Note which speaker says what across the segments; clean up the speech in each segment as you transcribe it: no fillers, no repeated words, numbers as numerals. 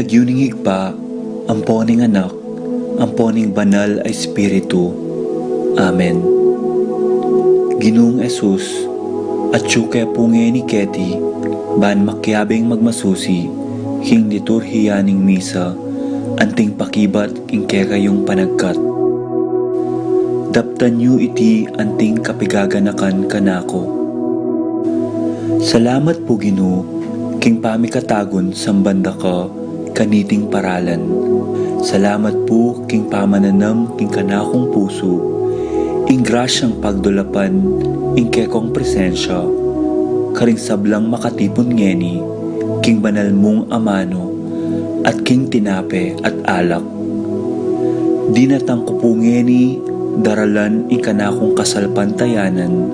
Speaker 1: nagyuning higpa, amponing anak, amponing banal ay Espiritu. Amen. Ginoong Esus, at syuke punge ni Keti, ban makyabing magmasusi, king liturhiyaning misa, anting pakibat king kayong panagkat. Daptan yu iti anting kapigaganakan kanako. Salamat po Ginoo, king pamikatagon sambanda ka, kaniting paralan. Salamat po king pamananam king kanakong puso, ing grasyang pagdulapan, ing kekong presensya, karing sablang makatipon ngeni, king banal mong amano, at king tinape at alak. Dinatang ko po ngeni, daralan ing kanakong kasalpantayanan,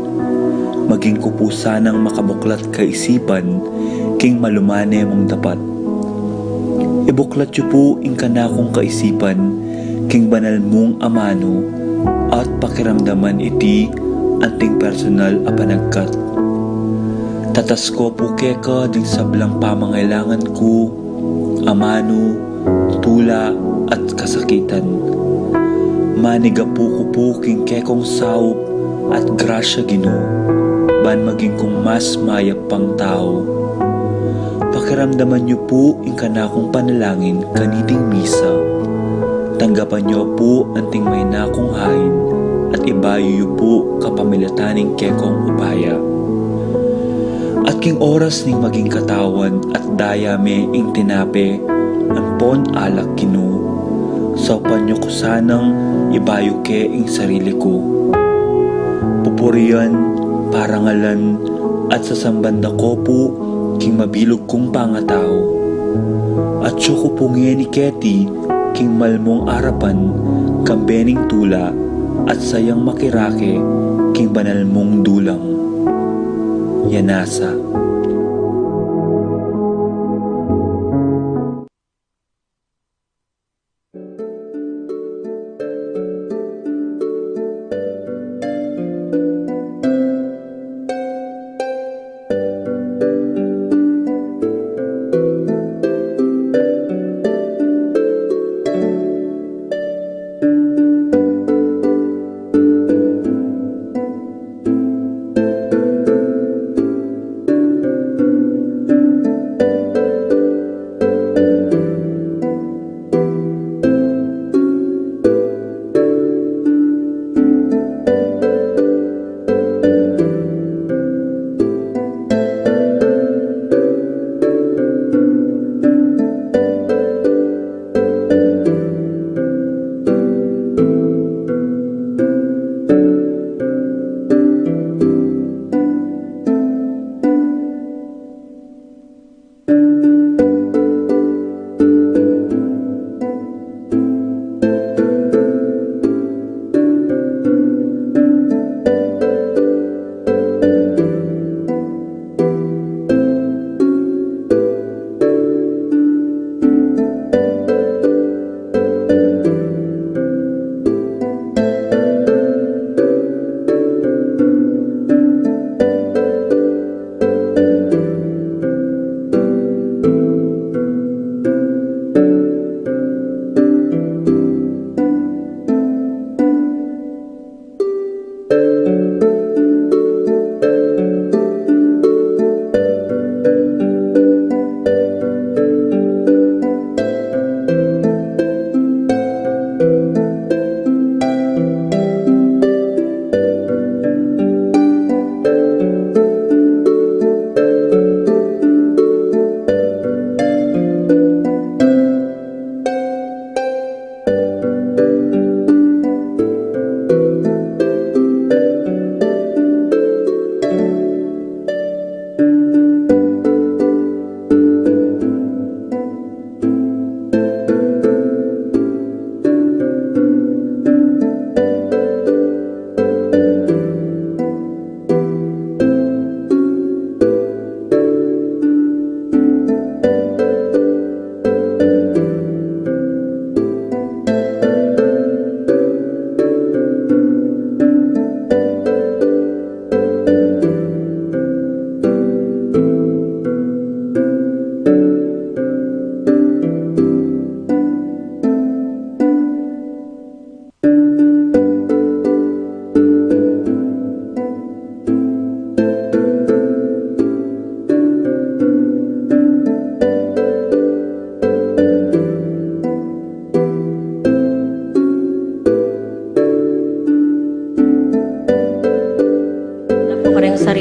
Speaker 1: maging ko sanang makabuklat kaisipan, king malumane mong dapat. Ibuklat yu po ing kanakong kaisipan, king banal mong amano, at pakiramdaman iti anting personal a panagkat. Tatas ko po keka ding sablang pamangailangan ko, amano, tula at kasakitan. Maniga po ko po king kekong saup at grasya Ginoo, ban maging kong mas mayap pang tao. Pakiramdaman niyo po ing kanakong panalangin kaniting misa. Tanggapan niyo po anting may nakong hain at ibayo niyo po kapamilataning kekong upaya. At king oras ning maging katawan at dayame ing tinape, ampon alak Ginoo. Saupan niyo ko sanang ibayo ke ing sarili ko. Pupurian, parangalan, at sasambanda ko po king mabilog kong pangatao. At siyo ko po ni Keti, king malmong arapan, kambening tula, at sayang makirake, king banal mong dulang. Yanasa.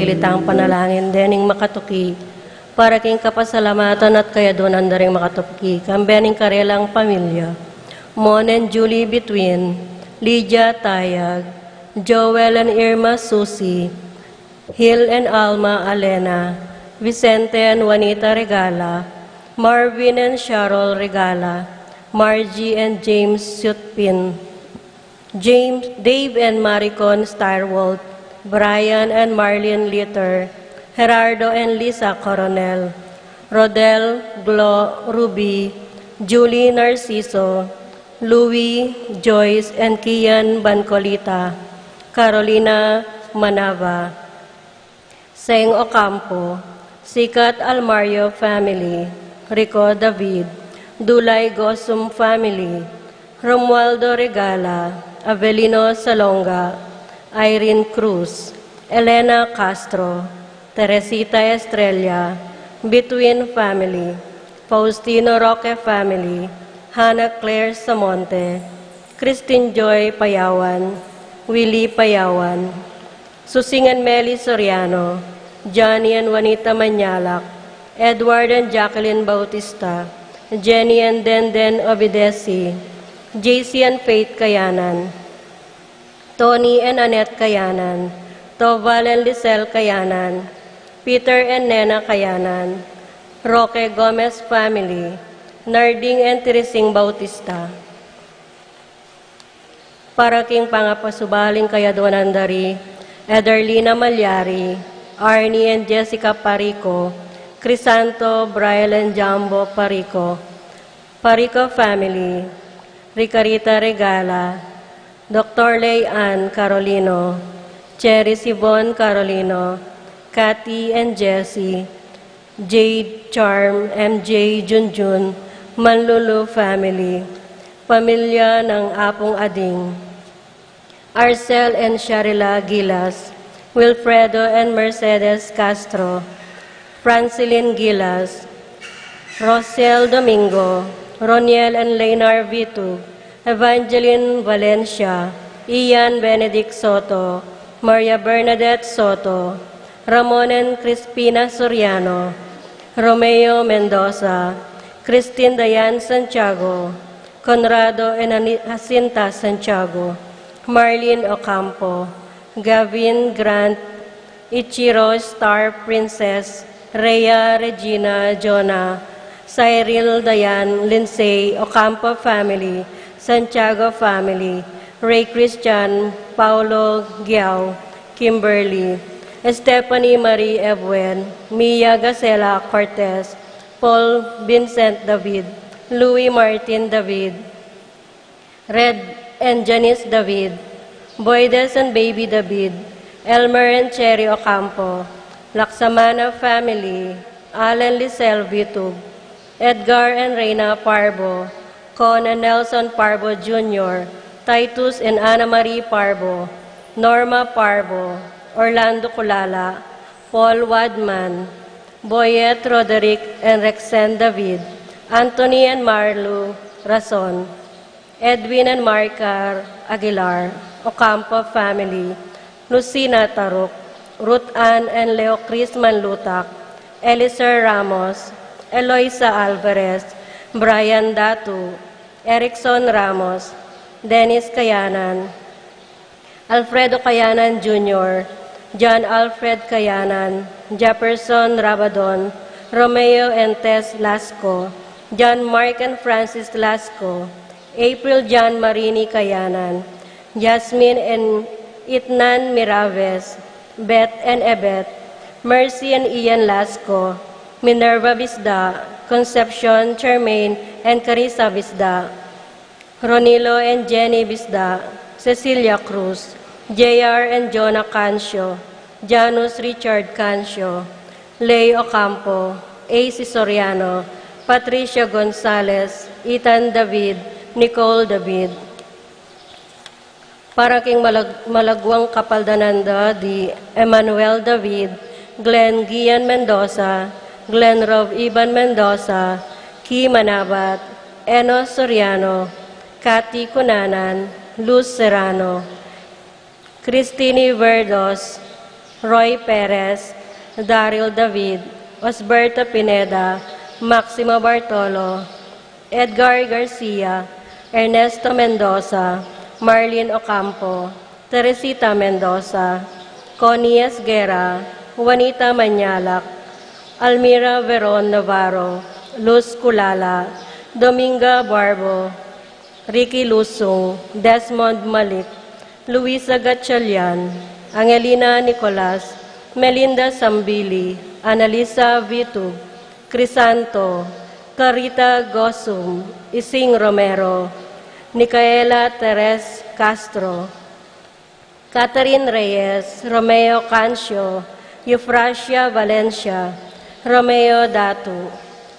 Speaker 2: ilitang panalangin dening makatuki, para king kapasalamatan at kaya doon andaring makatuki, kambening karelang pamilya, Mon and Julie Between, Lydia Tayag, Joel and Irma Susi, Hil and Alma Alena, Vicente and Juanita Regala, Marvin and Cheryl Regala, Margie and James Sutpin, Dave and Maricon Starwold, Brian and Marlene Litter, Gerardo and Lisa Coronel, Rodel, Glo, Ruby, Julie Narciso, Louis, Joyce, and Kian Bancolita, Carolina Manava, Seng Ocampo, Sikat Almario family, Rico David, Dulay Gosum family, Romualdo Regala, Avelino Salonga, Irene Cruz, Elena Castro, Teresita Estrella, Between family, Faustino Roque family, Hannah Claire Samonte, Christine Joy Payawan, Willie Payawan, Susingan Meli Soriano, Johnny and Juanita Manyalak, Edward and Jacqueline Bautista, Jenny and Denden Obidesi, JC and Faith Kayanan, Tony and Annette Kayanan, Toval and Lisel Kayanan, Peter and Nena Kayanan, Roque Gomez family, Narding and Teresing Bautista. Para king pangapasubaling kayadwanandari, Ederlina Malyari, Arnie and Jessica Parico, Crisanto, Brian and Jambo Parico, Parico family, Ricarita Regala, Dr. Lay Ann Carolino, Cherry Sibon Carolino, Cathy and Jessie, Jade Charm, MJ Junjun, Manlulu family, pamilya ng Apong Ading, Arcel and Sharila Gilas, Wilfredo and Mercedes Castro, Francilin Gilas, Rosel Domingo, Roniel and Leynar Vitu, Evangeline Valencia, Ian Benedict Soto, Maria Bernadette Soto, Ramon and Crispina Soriano, Romeo Mendoza, Christine Dayan Santiago, Conrado and Jacinta Santiago, Marlene Ocampo, Gavin Grant, Ichiro Star Princess, Rhea Regina Jonah, Cyril Dayan Lindsay Ocampo family, Santiago family, Ray Christian, Paulo Giao, Kimberly, Stephanie Marie Ebuen, Mia Gacela Cortez, Paul Vincent David, Louis Martin David, Red and Janice David, Boydes and Baby David, Elmer and Cherry Ocampo, Laksamana family, Allen Lisel Vitug, Edgar and Reyna Parbo, Con and Nelson Parbo Jr., Titus and Ana Marie Parbo, Norma Parbo, Orlando Kulala, Paul Wadman, Boyet Roderick and Rexen David, Anthony and Marlu Rason, Edwin and Marcar Aguilar, Ocampo family, Lucina Taruk, Ruth Ann and Leo Chris Manlutak, Eliser Ramos, Eloisa Alvarez, Brian Datu, Erickson Ramos, Dennis Kayanan, Alfredo Kayanan Jr., John Alfred Kayanan, Jefferson Rabadon, Romeo and Tess Lasco, John Mark and Francis Lasco, April John Marini Kayanan, Jasmine and Itnan Miraves, Beth and Ebet, Mercy and Ian Lasco, Minerva Bisda, Concepcion Charmaine and Carissa Bisda, Ronilo and Jenny Bisda, Cecilia Cruz, J.R. and Jonah Cancio, Janus Richard Cancio, Lay Ocampo, A.C. Soriano, Patricia Gonzalez, Ethan David, Nicole David. Para king malagwang kapaldananda di Emmanuel David, Glenn Gian Mendoza, Glenn Rob Iban Mendoza, Ki Manabat, Enos Soriano, Cathy Cunanan, Luz Serrano, Christine Verdos, Roy Perez, Daryl David, Osberto Pineda, Maximo Bartolo, Edgar Garcia, Ernesto Mendoza, Marlene Ocampo, Teresita Mendoza, Connie Esguera, Juanita Manyalak, Almira Veron Navarro, Luz Culala, Dominga Barbo, Ricky Lusong, Desmond Malik, Luisa Gatchalian, Angelina Nicolas, Melinda Sambili, Analisa Vitug, Crisanto, Carita Gosum, Ising Romero, Nicaela Teres Castro, Catherine Reyes, Romeo Cancio, Eufrasia Valencia, Romeo Datu,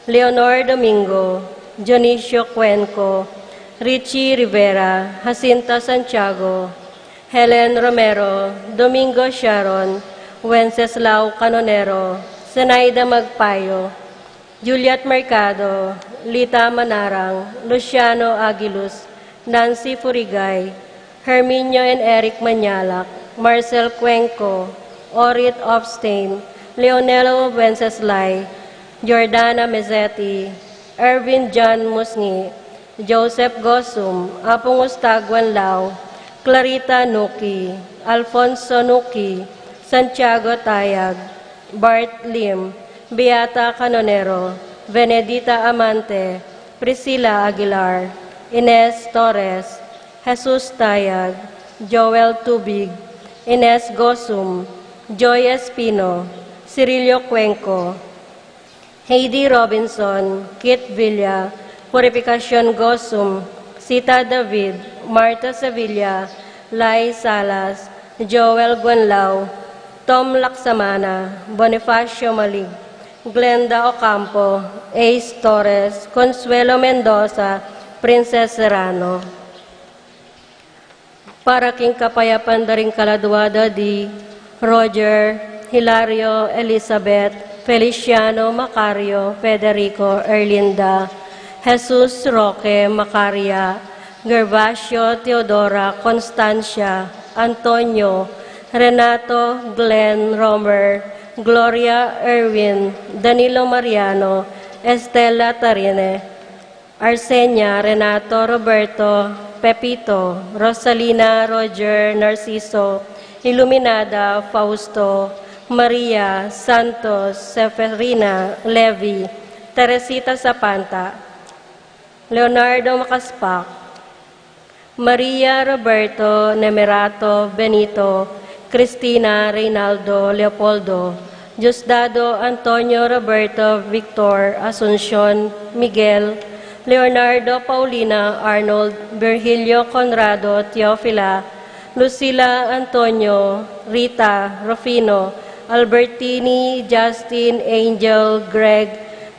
Speaker 2: Leonor Domingo, Dionisio Cuenco, Richie Rivera, Jacinta Santiago, Helen Romero, Domingo Sharon, Wenceslao Canonero, Zenaida Magpayo, Juliet Mercado, Lita Manarang, Luciano Aguiluz, Nancy Furigay, Herminio and Eric Manyalak, Marcel Cuenco, Orit Obstain, Leonelo Wenceslay, Jordana Mezzetti, Ervin John Musngi, Joseph Gosum, Apong Ustagwan Lao, Clarita Nuki, Alfonso Nuki, Santiago Tayag, Bart Lim, Beata Canonero, Benedita Amante, Priscilla Aguilar, Ines Torres, Jesus Tayag, Joel Tubig, Ines Gosum, Joy Espino, Cirilio Cuenco, Heidi Robinson, Kit Villa, Purificación Gosum, Sita David, Marta Sevilla, Lai Salas, Joel Guanlao, Tom Laksamana, Bonifacio Malig, Glenda Ocampo, Ace Torres, Consuelo Mendoza, Princess Serrano. Para king kapayapan daring kaladwada di Roger, Hilario, Elizabeth, Feliciano, Macario, Federico, Erlinda, Jesus Roque, Macaria, Gervasio, Teodora, Constancia, Antonio, Renato, Glenn, Romer, Gloria, Erwin, Danilo Mariano, Estela Tarine, Arsenia, Renato, Roberto, Pepito, Rosalina, Roger, Narciso, Iluminada, Fausto, Maria, Santos, Seferina, Levi, Teresita Zapanta, Leonardo Macaspak, Maria Roberto, Nemerato, Benito, Cristina, Reynaldo, Leopoldo, Diosdado, Antonio, Roberto, Victor, Asuncion, Miguel, Leonardo, Paulina, Arnold, Virgilio, Conrado, Teofila, Lucila, Antonio, Rita, Rufino, Albertini, Justin, Angel, Greg,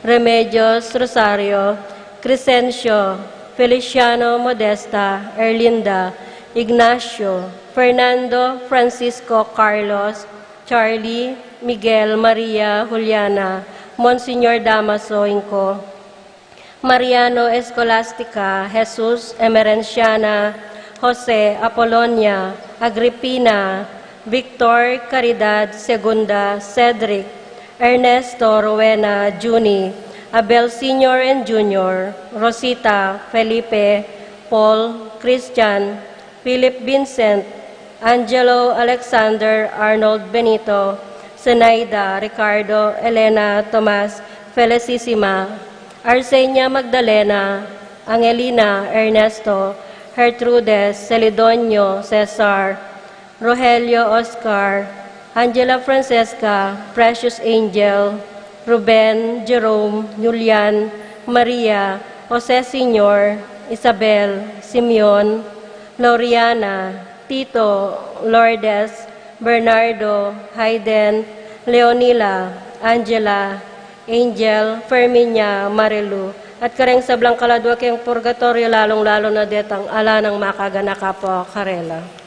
Speaker 2: Remedios, Rosario, Crescencio, Feliciano, Modesta, Erlinda, Ignacio, Fernando, Francisco, Carlos, Charlie, Miguel, Maria, Juliana, Monsignor Damaso, Inco, Mariano Escolastica, Jesus, Emerenciana, Jose, Apolonia, Agripina, Victor, Caridad, Segunda, Cedric, Ernesto, Rowena, Juni, Abel Sr. and Jr., Rosita, Felipe, Paul, Christian, Philip Vincent, Angelo, Alexander, Arnold Benito, Zenaida, Ricardo, Elena, Tomas, Felicissima, Arsenia Magdalena, Angelina, Ernesto, Gertrudes, Celidonio, Cesar, Rogelio, Oscar, Angela Francesca, Precious Angel, Ruben, Jerome, Julian, Maria, Jose Sr., Isabel, Simeon, Loriana, Tito, Lourdes, Bernardo, Hayden, Leonila, Angela, Angel, Ferminia, Marilu, at kareng sablang kaladwa kayong purgatorio lalong-lalo na detang ala ng makagana po Karela.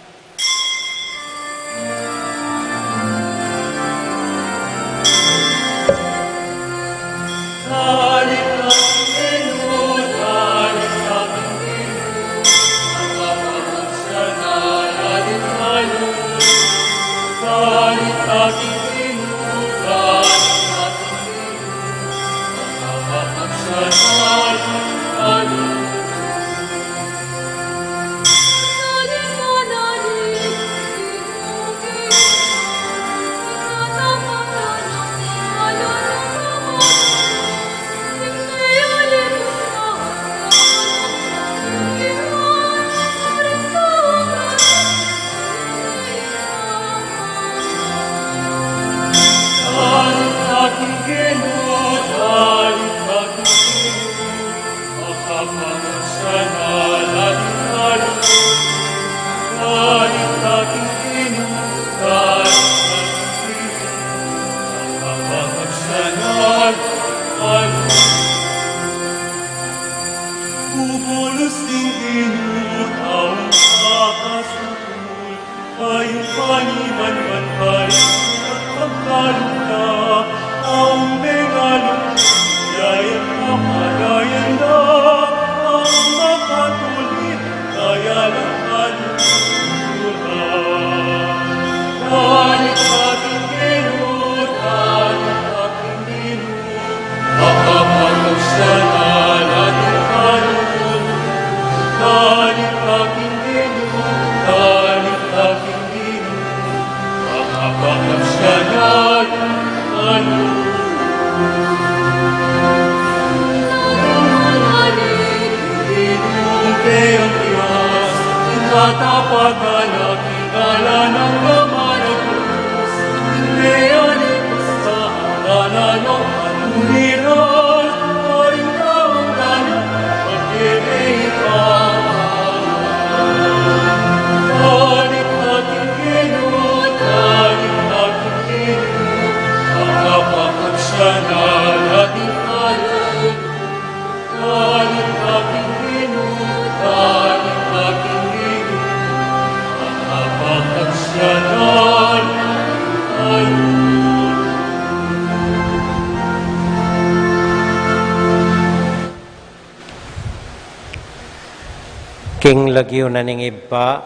Speaker 3: King lagyo na ning iba,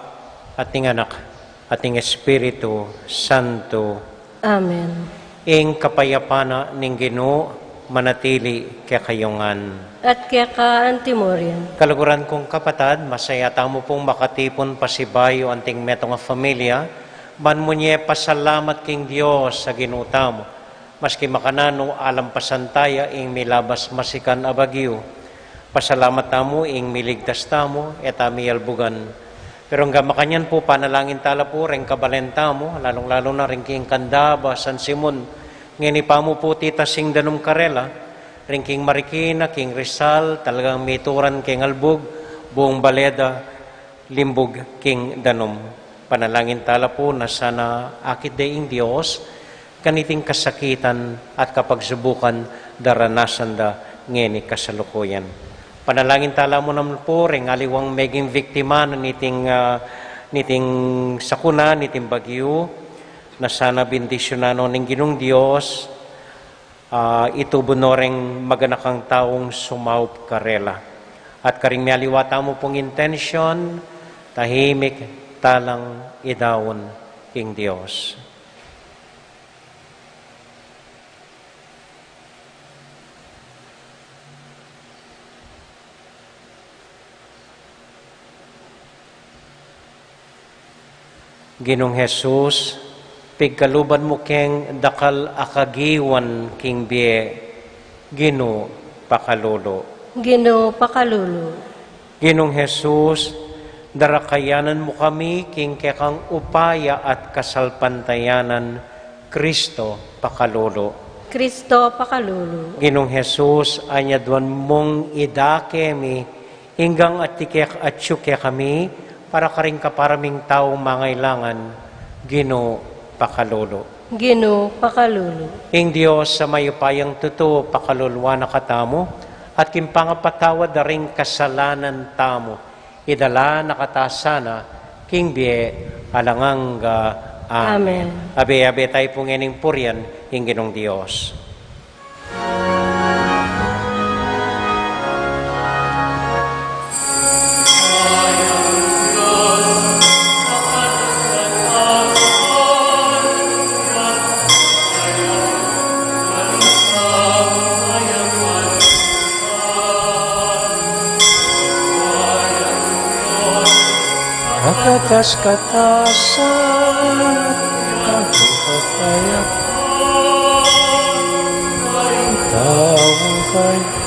Speaker 3: ating anak, ating Espiritu Santo,
Speaker 2: Amen.
Speaker 3: ing kapayapana ning Ginoo manatili kayongan.
Speaker 2: At kaya ka antimorian.
Speaker 3: Kaluguran kong kapatad, masaya tamo pong makatipon pasibayo anting metong familia, man mo niya pasalamat king Dios sa ginutamo, maski makanano alam pasantaya ing milabas masikan abagyo. Pasalamat tamo ing miligtas tamo et amiyalbugan. Pero hanggang makanyan po, panalangin tala po, ring kabalenta mo, lalong-lalo na ring king Candaba, San Simon, ngini pa mo po tita sing danum karela, ring king Marikina, king Rizal, talagang mituran king Albog, buong Baleda, Limbog, king Danum. Panalangin tala po na sana akit daing Diyos, kaniting kasakitan at kapagsubukan daranasan da ngini kasalukuyan. Panalangin tala mo naman po, ring aliwang maging biktima na niting sakuna, niting bagyo, na sana bendisyonan ning Ginong Diyos, itubo no ring maganakang taong sumaup karela. At karing mialiwata mo pong intensyon, tahimik talang idawon king Diyos. Ginong Jesus, pigkaluban mo keng dakal akagiwan king bie, Gino pakalolo.
Speaker 2: Ginoo pakalulu.
Speaker 3: Ginong Jesus, darakayanan mo kami king kekang upaya at kasalpantayanan, Kristo pakalolo.
Speaker 2: Kristo pakalulu.
Speaker 3: Ginong Jesus, anyadwan mong idake mi, hinggang at tikek at syuke kami, para karing kaparaming taong mangailangan, Ginoo pakalolo.
Speaker 2: Ginoo pakalulu.
Speaker 3: Ing Diyos sa mayupayang totoo pakaluluwa na katamo, at kimpangapatawad na ring kasalanan tamo, idala nakatasana, king bie alanganga.
Speaker 2: Amen.
Speaker 3: Abe-abe tayo pong ining purian, ing Ginong Diyos. Katas-katasan, kapag-kapayap, tawang kayo.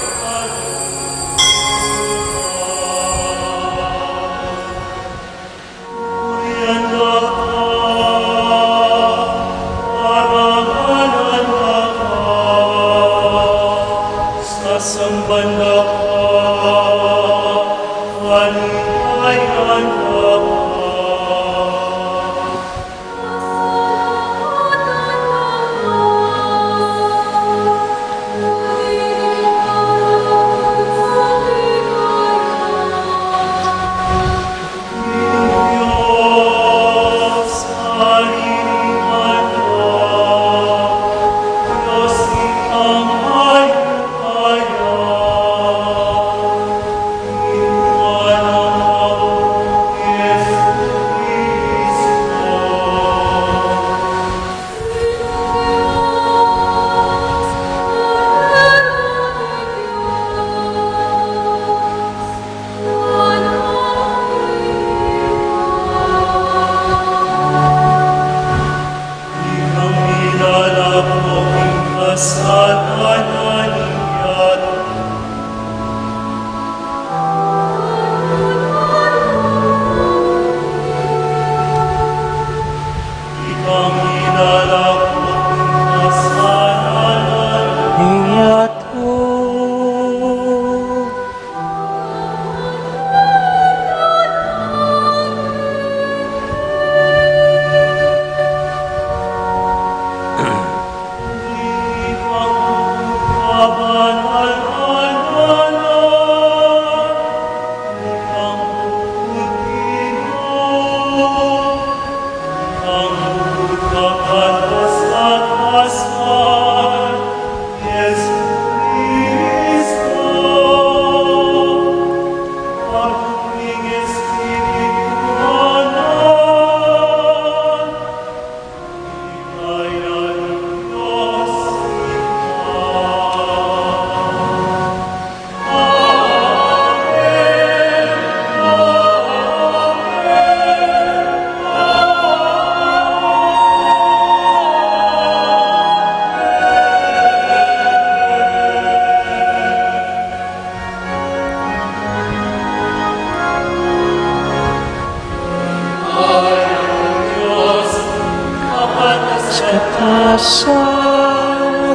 Speaker 3: katasan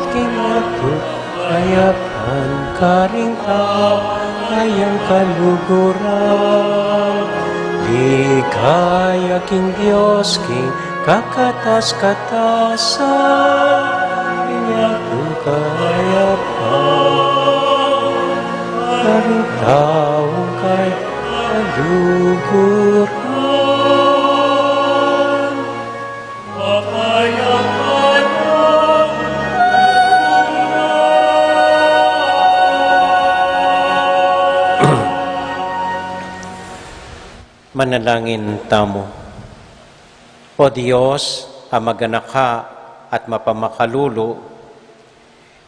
Speaker 3: king ato kayapan karing ayang kaluguran. Ligaya king Diyos king kakatas-katasan king ato kayapan karing taong kay kaluguran. Manalangin tamo. O Diyos, amaganaka at mapamakalulo,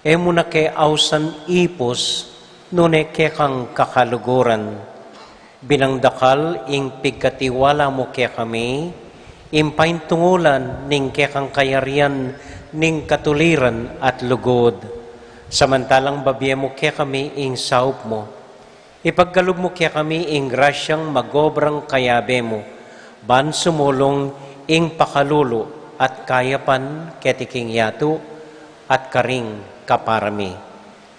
Speaker 3: emo na ke ausan ipos, nune ke kang kakaluguran, binangdakal ing pigkatiwala mo ke kami, impain tungulan ning ke kang kayarian ning katuliran at lugod, samantalang babye mo ke kami ing saup mo. Ipagkalog mo kaya kami ing grasyang magobrang kayabe mo, ban sumulong ing pakalulo at kayapan ketiking yato at karing kaparami.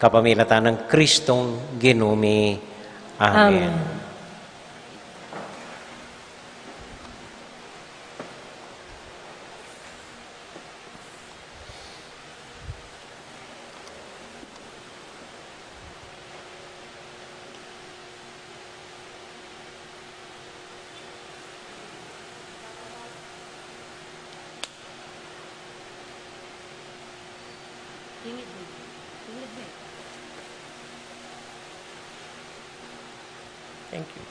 Speaker 3: Kapamilatan ng Kristong Ginumi. Amen.
Speaker 2: Amen.
Speaker 4: Thank you.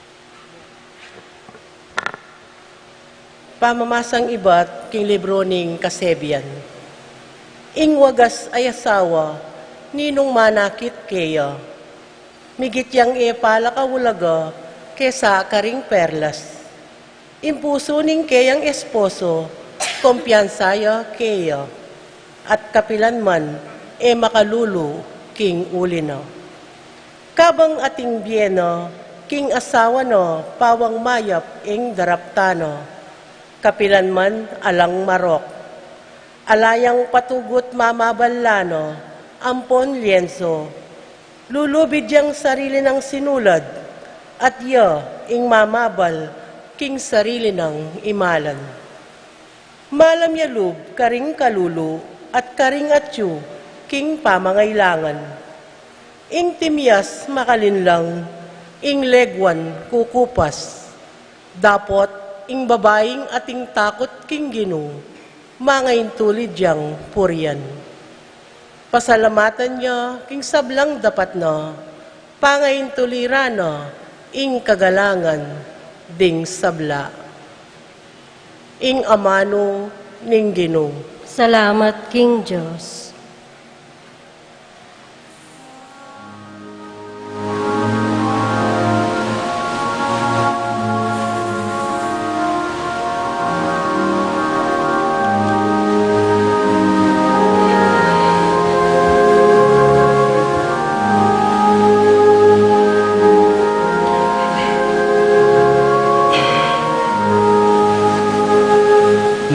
Speaker 4: Pamamasang iba't king libro ning Kasebian. Ing wagas ay asawa, ninong manakit keya. Migit yang epala kawulaga, kesa karing perlas. Impuso ning keyang esposo, kumpiyansaya keya. At kapilan man, makalulu king ulina. Kabang ating biyena, king asawa no, pawang mayap ing daraptano. Kapilan man alang marok. Alayang patugot mamaballano, ampon lienso. Lulubid yang sarili ng sinulad, at ya ing mamabal, king sarili ng imalan. Malam yalub, karing kalulu, at karing atyu, king pamangailangan. Ing timyas makalinlang, ing legwan kukupas. Dapot, ing babaeng ating takot king Ginoo, mangain tulid yang purian. Pasalamatan niya, king sablang dapat na, pangain tulira na, ing kagalangan, ding sabla. Ing amano, ning Ginoo.
Speaker 2: Salamat, King Diyos.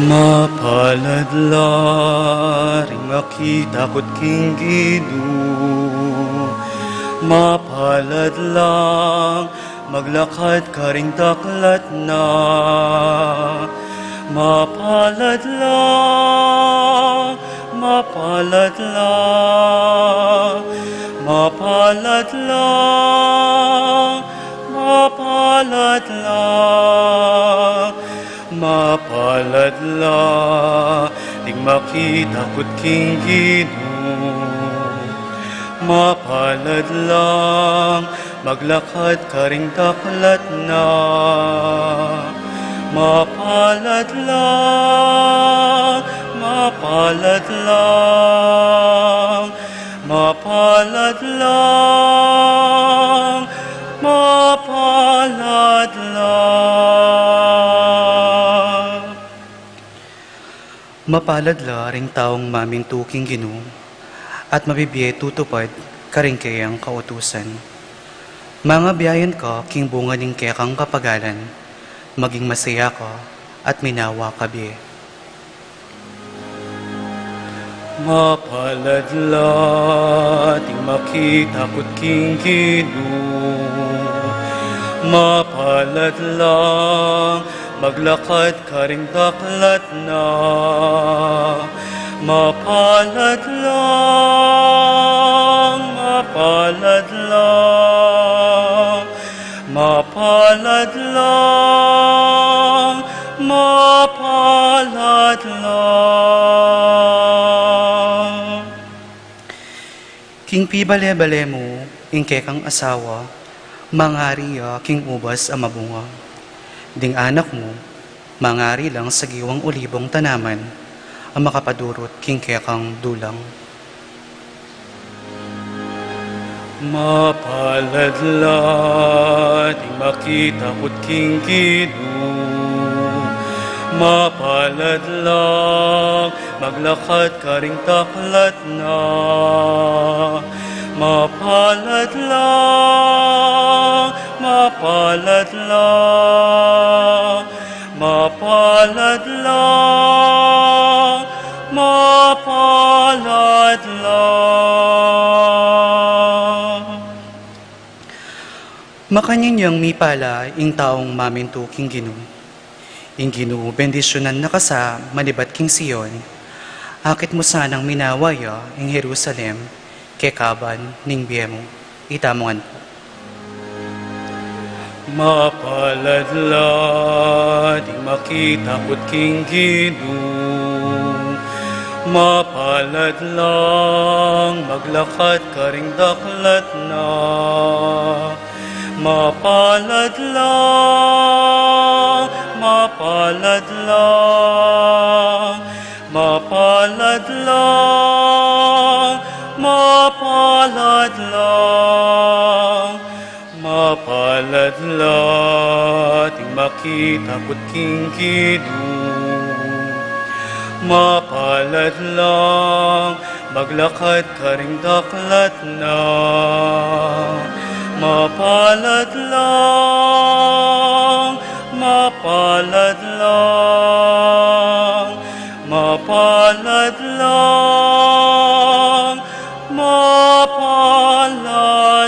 Speaker 1: Mapaladlaring makitakot king Ginoo. Mapaladlang maglakad karing taklat na. Mapaladlang, mapaladlang, mapaladlang, mapaladlang. Mapaladla, ing makitakot king Ginoo. Mapaladlang, maglakad karing taklat na. Mapaladlang, mapaladlang, mapaladlang, mapaladlang.
Speaker 5: Mapaladla ring taong mamintuking Ginoo, at mabibiye tutupad karing kayang kautusan. Mga biyayan ka, king bunga ning kekang kapagalan, maging masaya ka, at minawa ka biye. Mapaladla ting makita ko't king Ginoo. Mapaladla maglakad ka ring daklat na. Mapalad lang, mapalad lang, mapalad lang, mapalad lang. King pibale-bale mo, ingke kang asawa, mangariya king ubas ang mabunga. Ding anak mo, mangari lang sa giwang ulibong tanaman, ang makapadurot king kekang dulang. Mapaladla, di makita ko't king Ginoo. Mapaladla, maglakad ka ring taklat na. Mapaladla, mapaladla, mapaladla, mapalad lang. Makanyanyang mipala ing taong mamintu king Ginoo. Ing Ginoo bendisyonan na kasa manibat king Sion. Akit mo sanang minawaya ing Jerusalem kekaban ning biyemo. Itamongan po. Mapaladla di makita ko't king Ginoo. Mapalad lang, maglakad ka ring daklat na. Mapalad lang, mapalad lang, mapalad lang, mapalad lang, mapalad lang, ting makita ko't king Ginoo. Mapalad lang, maglakad ka ring daklat na. Mapalad lang, mapalad lang, mapalad lang, mapalad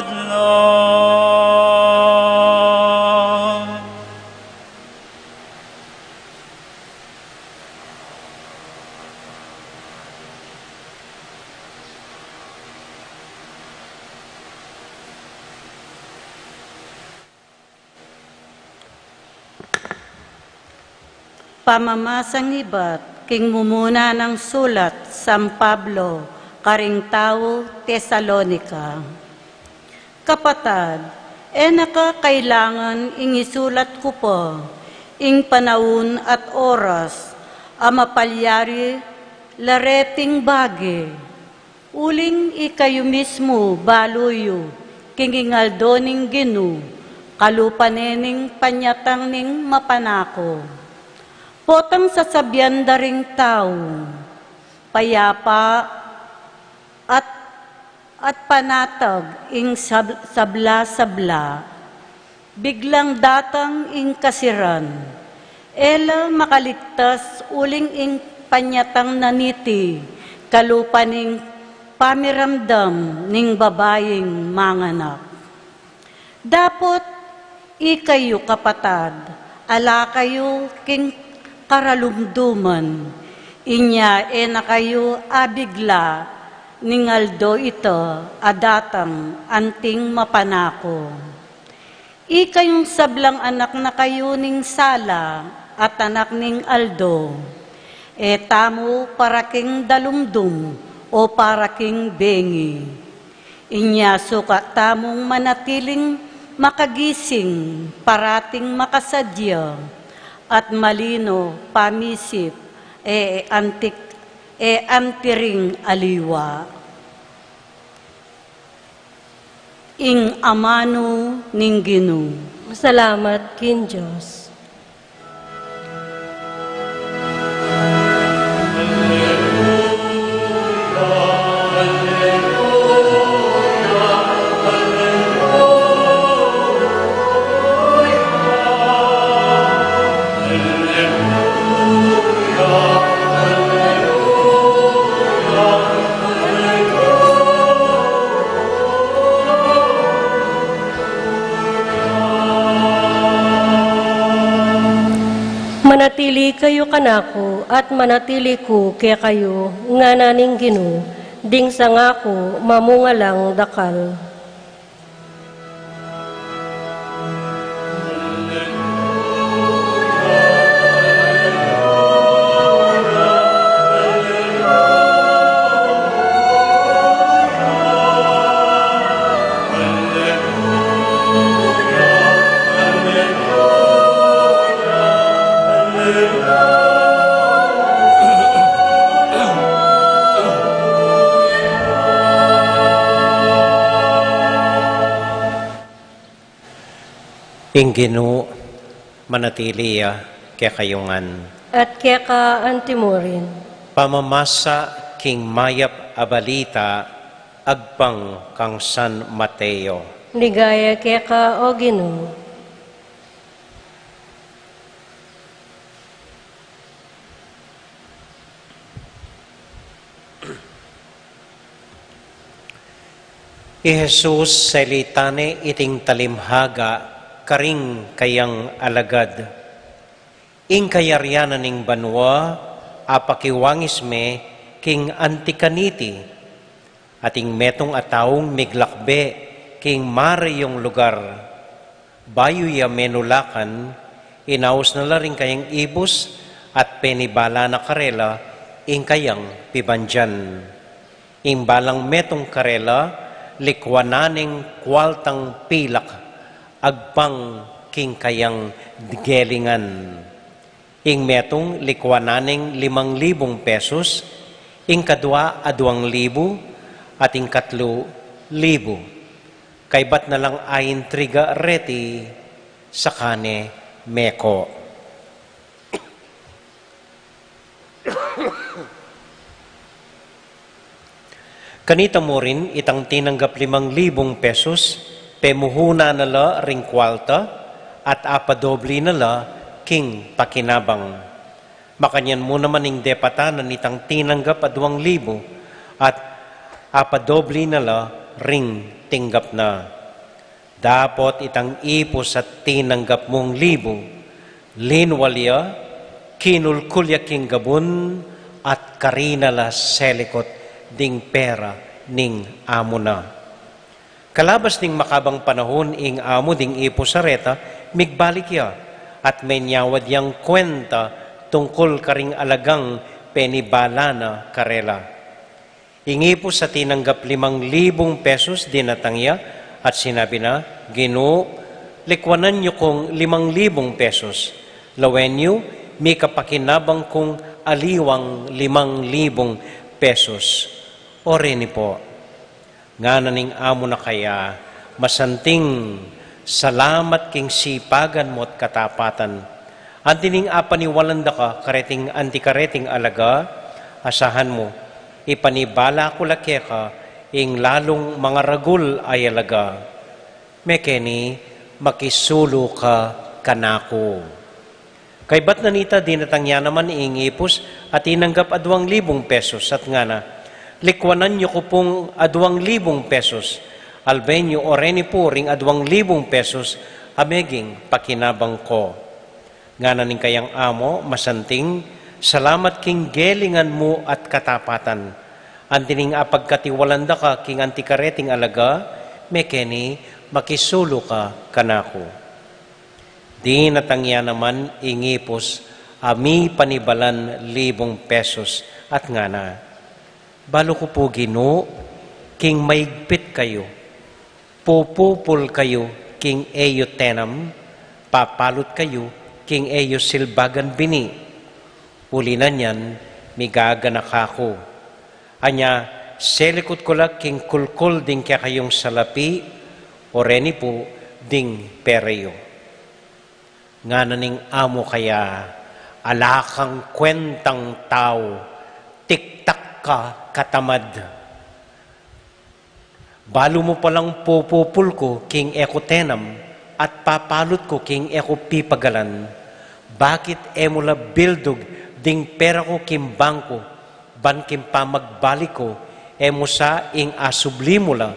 Speaker 5: lang.
Speaker 2: Pamamasang ibat, king mumuna ng sulat, San Pablo, karing tao, Tesalonika. Kapatad, nakakailangan ing isulat ko po, ing panahon at oras, mapalyari, lareting bagi. Uling ikayo mismo, baluyo, king ingaldo ning Ginoo, kalupanening panyatang ning mapanako. Potang sasabyan daring tao, payapa at panatag ing sabla-sabla, biglang datang ing kasiran, ela makaligtas uling ing panyatang naniti, kalupaning pamiramdam ning babayeng manganak. Dapot ikayo kapatad, ala kayo king karalumduman, inya na kayo abigla, ningaldo ito, adatang anting mapanako. Ikayong sablang anak na kayo ning Sala, at anak ning Aldo, tamo paraking dalumdum, o paraking bengi. Inya suka tamong manatiling makagising, parating makasadya, at malino pamisip antiring aliwa. Ing amano ning Ginoo. Salamat kin Diyos.
Speaker 6: Manatili kayo kanako at manatili ko kaya kayo nga naning Ginoo, ding sa ngako mamungalang dakal.
Speaker 3: Ing Ginoo, manatili kaya kayungan.
Speaker 6: At kaya ka antimorin.
Speaker 3: Pamamasa king mayap abalita, agpang kang San Mateo.
Speaker 6: Ligaya kaya ka o Ginoo.
Speaker 3: I Jesus sa litane iting talimhaga, karing kayang alagad. Ing kayaryanan ning banwa, apakiwangis me, king antikaniti, ating metong ataong miglakbe, king mare yung lugar. Bayo ya menulakan, inaus na rin kayang ibus, at penibala na karela, ing kayang pibandyan. Ing balang metong karela, likwananing kwaltang pilak, agpang king kayang gelingan. Ing metong likwananing 5,000 pesos, ing kadwa 2,000, at ing 3,000. Kay bat na lang ayin triga reti, sa kane meko. Kanita mo rin itang tinanggap 5,000 pesos, pemuhuna nala ring kwalta, at apadobli nala king pakinabang. Makanyan mo naman ing depatanan itang tinanggap 2,000, at apadobli nala ring tinggap na. Dapot itang ipos at tinanggap mong 1,000, linwalya, kinulkulya king gabun, at karinala selikot, ding pera ning amo na. Kalabas ning makabang panahon ing amo ding ipo sareta, migbalik ya, at menyawad yang kwenta tungkol karing alagang penibala na karela. Ingipo sa tinanggap 5,000 pesos dinatangya, at sinabi na, Ginoo, likwanan niyo kong 5,000 pesos. Lawen niyo, may kapakinabang kong aliwang 5,000 pesos. O rin po, nga naning amo na kaya, masanting salamat king sipagan mo't katapatan. Antining apaniwalan da ka, kareting antikareting alaga, asahan mo, ipanibala ko laki ka, ing lalong mga ragul ay alaga. Mekeni, makisulo ka kanako. Kay ba't nanita dinatangya naman iingipos at inanggap 2,000 pesos at nga na, likwanan niyo ko pong 2,000 pesos. Albenyo o reni po ring 2,000 pesos, ameging pakinabang ko. Nga naning kayang amo, masanting, salamat king gelingan mo at katapatan. Antining apagkatiwalanda ka king antikareting alaga, mekeni, makisulo ka kanako. Di natangya naman ingipos, ami panibalan 1,000 pesos at nga na. Balo ko po Ginoo, king maigpit kayo, pupupul kayo, king eyo tenam, papalot kayo, king eyo silbagan bini. Uli na niyan, migaganak ako. Anya, selikot ko lang king kulkul ding kaya kayong salapi, o reni po ding pereyo. Nga naning amo kaya, alakang kwentang tao, tiktak ka katamad. Balo mo palang pupupul ko king ekotenam at papalot ko king eko pipagalan. Bakit emula bildog ding pera ko king bangko ban king pamagbalik ko emo sa ing asubli mo la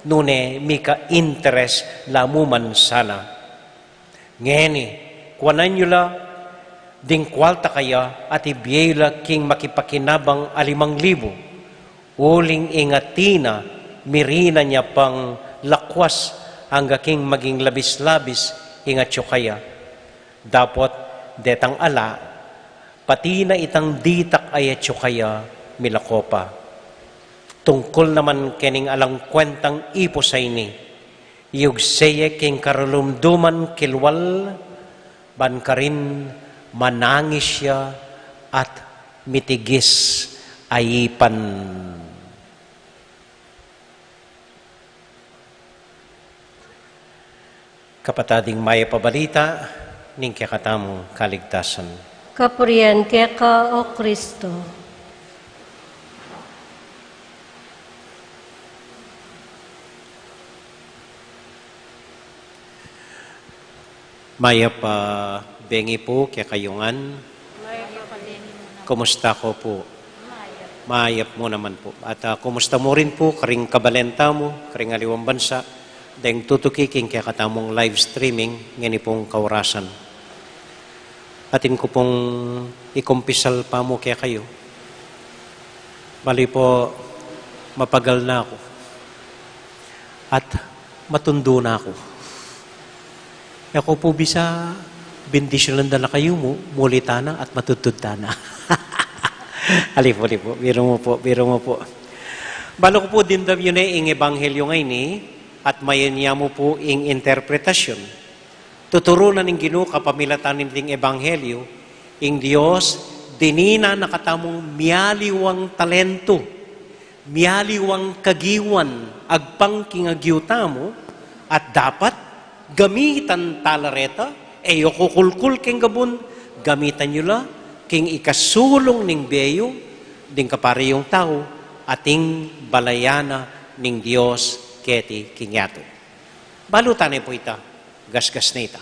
Speaker 3: nune mika interest lamuman sana. Ngeni, kuwanan nyo la Ding kwalta kaya at ibiyela king makipakinabang 5,000. Uling ingatina, mirina niya pang lakwas hangga king maging labis-labis ingatyo kaya. Dapat detang ala, pati na itang ditak ayatyo kaya milakopa. Tungkol naman kening alang kwentang ipo sa ini, yugseye king karulumduman kilwal, ban ka rin manangis siya at mitigis ayipan. Kapatading maya pabalita, ning kakatamong kaligtasan.
Speaker 6: Kapurian keka o Kristo.
Speaker 3: Maya pa bengi po kaya kayungan. Kumusta ko po? Mayap mo naman po. At kumusta mo rin po, karing kabalenta mo, karing aliwang bansa, dahil tutukiking kaya katamong live streaming, ngani pong kaurasan. Atin ko pong ikumpisal pa mo kaya kayo. Bali po, mapagal na ako. At matundo na ako. Ako po bisa, bendisyon lang dala kayo mo, mulitana at matutudtana. Alipo, biro mo po. Balo ko po din daw yun ing ebanghelyo ngayon at mayan niya mo po ing interpretasyon. Tuturunan ng Ginoo kapamilatan ng ebanghelyo, ing Dios dinina nakatamong miyaliwang talento, miyaliwang kagiwan, agpang kingagyuta mo, at dapat gamitan talareta, kukulkul king gabon, gamitan nyo la, king ikasulong ning beyo, ding kapariyong tao, ating balayana ning Dios keti kingyato. Balutan po ita, gasgas na ita.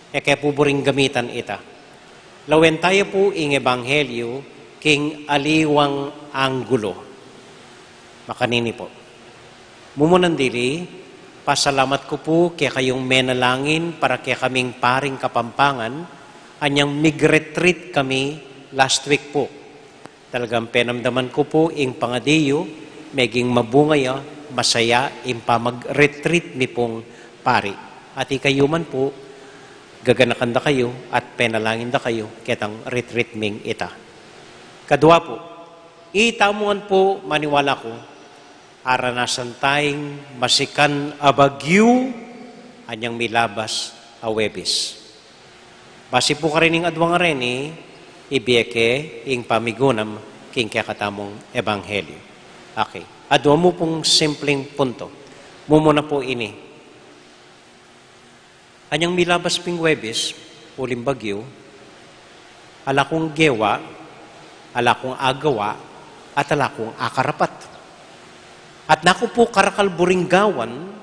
Speaker 3: Kaya po buring gamitan ita. Lawen tayo po ing ebanghelyo, king aliwang anggulo. Makanini po. Mumunandili, pasalamat ko po kaya kayong menalangin para kaya kaming paring Kapampangan, anyang mig-retreat kami last week po. Talagang penamdaman ko po ing pangadiyo, meging mabungaya, masaya, impa mag-retreat ni pong pari. At ikayuman po, gaganakan da kayo at penalangin da kayo, ketang retreat ming ita. Kadua po, itamuan po maniwala ko, aranasan tayong masikan abagyu, anyang milabas awebis. Basi po ka rin ng adwang areni, ibiyeke ing pamigunam king kakatamong ebanghelyo. Okay. Adwa mo pong simpleng punto. Mumuna po ini. Anyang milabas ping webis, uling bagyo, ala kong gewa, ala kong agawa, at ala kong akarapat. At naku po karakalburing gawan,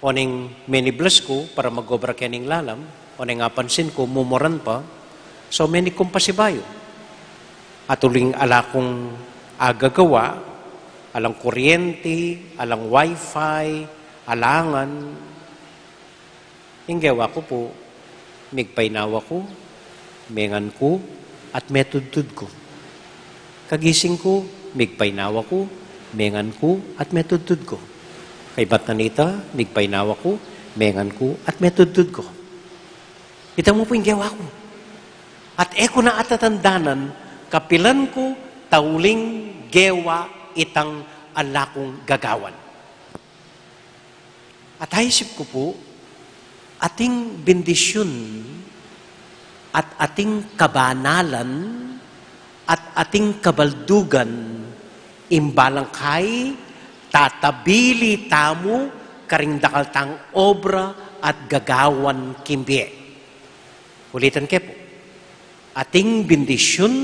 Speaker 3: oning minibless ko para mag-obra kening lalam, oning apansin ko, mumuran pa, so many kong pasibayo. At uling ala kong agagawa, alang kuryente, alang wifi, alangan. Inggawa ko po, migpainawa ko, mengan ko, at metudtud ko. Kagising ko, migpainawa ko, mengan ko, at metudtud ko. Kay Batanita, migpainawa ko, mengan ko, at metudtud ko. Ito mo po yung gawa ko. At eko na atatandanan, kapilan ko, tauling gewa itang alakong gagawan. At haisip ko po, ating bendisyon at ating kabanalan at ating kabaldugan imbalangkay tatabili tamo karing tang obra at gagawan kimbie. Ulitan ke po. Ating bendisyon,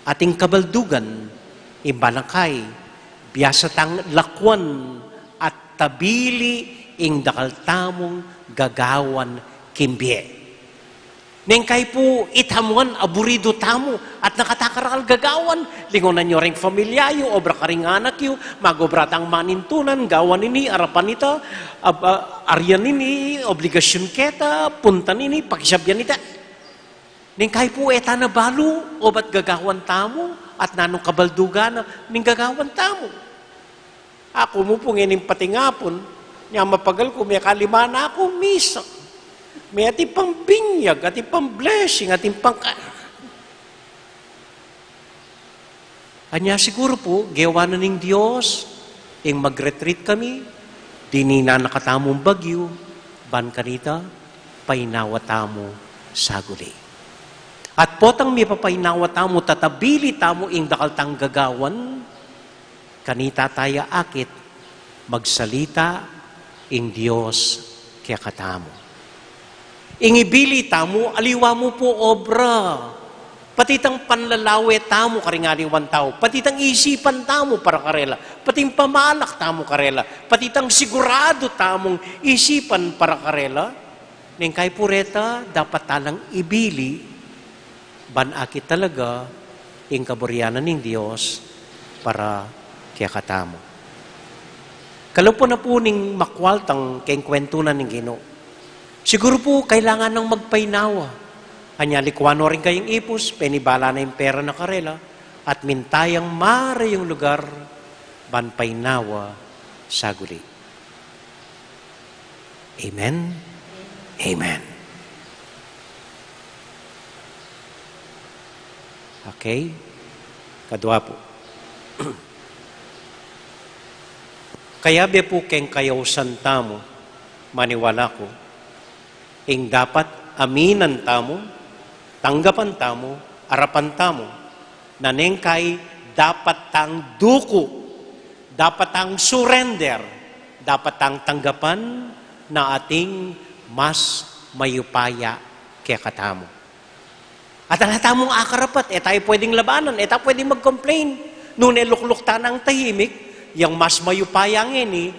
Speaker 3: ating kabaldugan imbalangkay biyasa tang lakwan at tabili ing dakaltamong gagawan kimbie. Neng kay po itamuan aburido tamo at nakatakarakal gagawan. Lingonan nyo ring familyayo, obra ka ring anak yo, magobratang manintunan, gawan nini, arapan nita, aryan nini, obligasyon keta, punta nini, pakisabyan nita. Ning kay po eta na balo, o ba't gagawan tamo, at nanong kabaldugan na, ning gagawan tamo. Ako mo po ngayon patingapon, niya mapagal ko, may kalima na ako, misa. May ati pang binyag, ati pang blessing, ati pang... Anya siguro po, gawa na ning Diyos, ing mag-retreat kami, dinina nakatamong bagyo, ban kanita, painawa tamo saguli. At potang may papainawa tamo, tatabili tamo ing dakal tang gagawan, kanita taya akit, magsalita ing Diyos kaya katamo. Ing ibili tamo, aliwa mo po obra. Patitang panlalawe tamo karingaliwan tao. Patitang isipan tamo para karela. Patitang pamalak tamo karela. Patitang sigurado tamong isipan para karela. Neng kay pureta, dapat talang ibili, banakit talaga, ing kaburyanan ng Diyos para kaya katamo. Kalupo na po ning makwaltang kayong kwentunan ng Ginoo. Siguro po kailangan ng magpainawa. Kanya likwano rin kayong ipos, penibala na yung pera na karela, at mintayang mara yung lugar, banpainawa saguli. Amen? Amen. Okay? Kadwa po. Kaya be po keng kayaw santamo, maniwala ko, ing dapat aminan tamo, tanggapan tamo, arapan tamo, na nengkay dapat tang duko, dapat tang surrender, dapat tang tanggapan na ating mas mayupaya kaya katamo. At ang hatamong akarapat, tayo pwedeng labanan, tayo pwedeng mag-complain. Nung lukluk tanang tahimik, yung mas mayupaya ngini,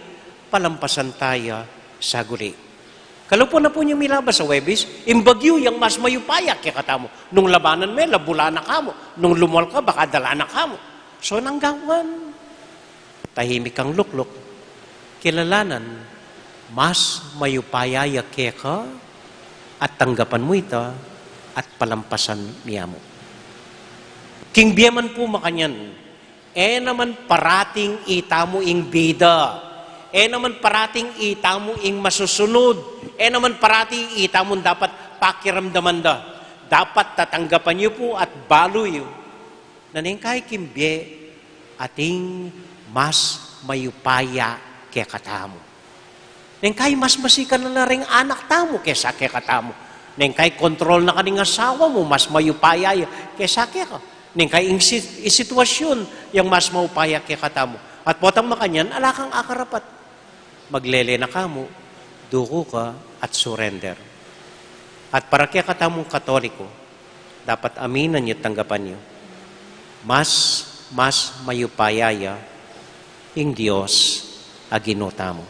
Speaker 3: palampasan tayo sa guli. Kalau po na po niyo milabas sa Webis, imbagyo yung mas mayupaya kaya katamo. Nung labanan may, labula na kamo. Nung lumol ka, baka dala na kamo. So, nanggawan. Tahimik ang lukluk. Kilalanan, mas mayupaya kaya ka, at tanggapan mo ito, at palampasan niya mo. King biyaman po makanyan, naman parating itamo ing bida, naman parating itamo ing masusunod, naman parating itamo dapat pakiramdaman da. Dapat tatanggapan niyo po at baloy na nengkay kimbye ating mas mayupaya kaya katamo. Nengkay mas masikan na ring anak tamo kesa kaya katamo. Nengkay kontrol na kaning asawa mo, mas mayupaya kesa kaya ka. Nengkay isitwasyon yung mas maupaya kaya katamo. At potang makanyan, alakang akarapat. Maglele na kamo, duko ka, at surrender. At para kaya katamong Katoliko, dapat aminan niyo, tanggapan niyo, mas mayupayaya ing Diyos aginuta mo.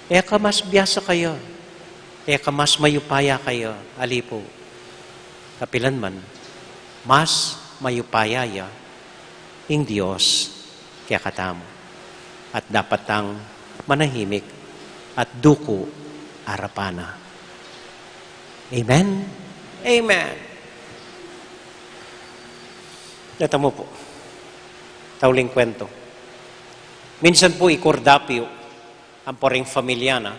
Speaker 3: Ka mas biyasa kayo, ka mas mayupaya kayo, alipo. Kapilan man, mas mayupayaya ing Diyos kaya katamo. At dapat ang manahimik at duko arapana. Amen? Amen. Ito mo po. Tauling kwento. Minsan po ikordapyo ang poring familyana,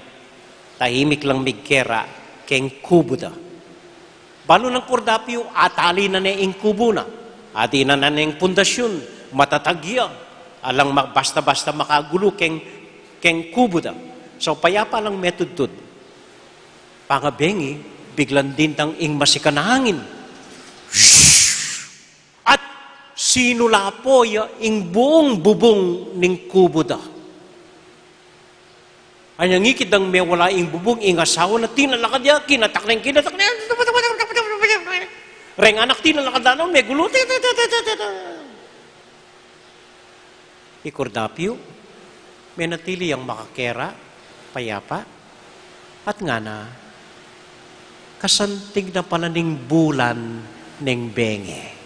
Speaker 3: tahimik lang migkera keng kubuda. Balo ng kordapyo, atali na ing kubo na. Ati na ing pundasyon, matatagya. Alang basta-basta makagulo keng kubuda. So, payapa lang metodtud. Pangabengi, biglang dintang ing masikanahangin. At sinula po ing buong bubong ning kubuda. Anyang ngikid ang may wala ing bubong ing asawa na tinalakad niya, kinatak na. Reng anak tinalakad na, may gulo. Ikordapyo, may natili ang makakera, payapa, at nga na, kasantig na pala ning bulan ning benge.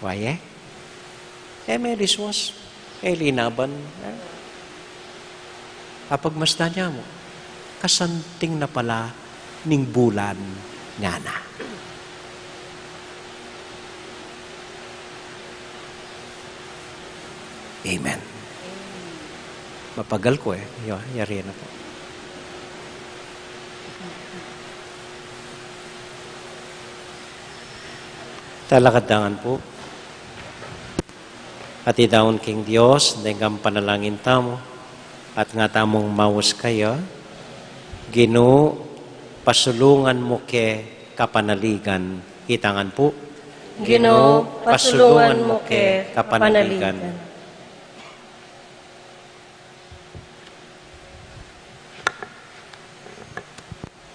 Speaker 3: Kwaye? May liswas, linaban. apagmasdan niya mo, kasanting na pala ning bulan nga na. Amen. Mapagal ko yari na po. Talakadangan po. At idawon king Dios, dengang panalangin tamo, at nga tamong mawas kayo, Ginoo, pasulungan mo ke kapanaligan. Itangan po.
Speaker 6: Ginoo, pasulungan mo ke kapanaligan.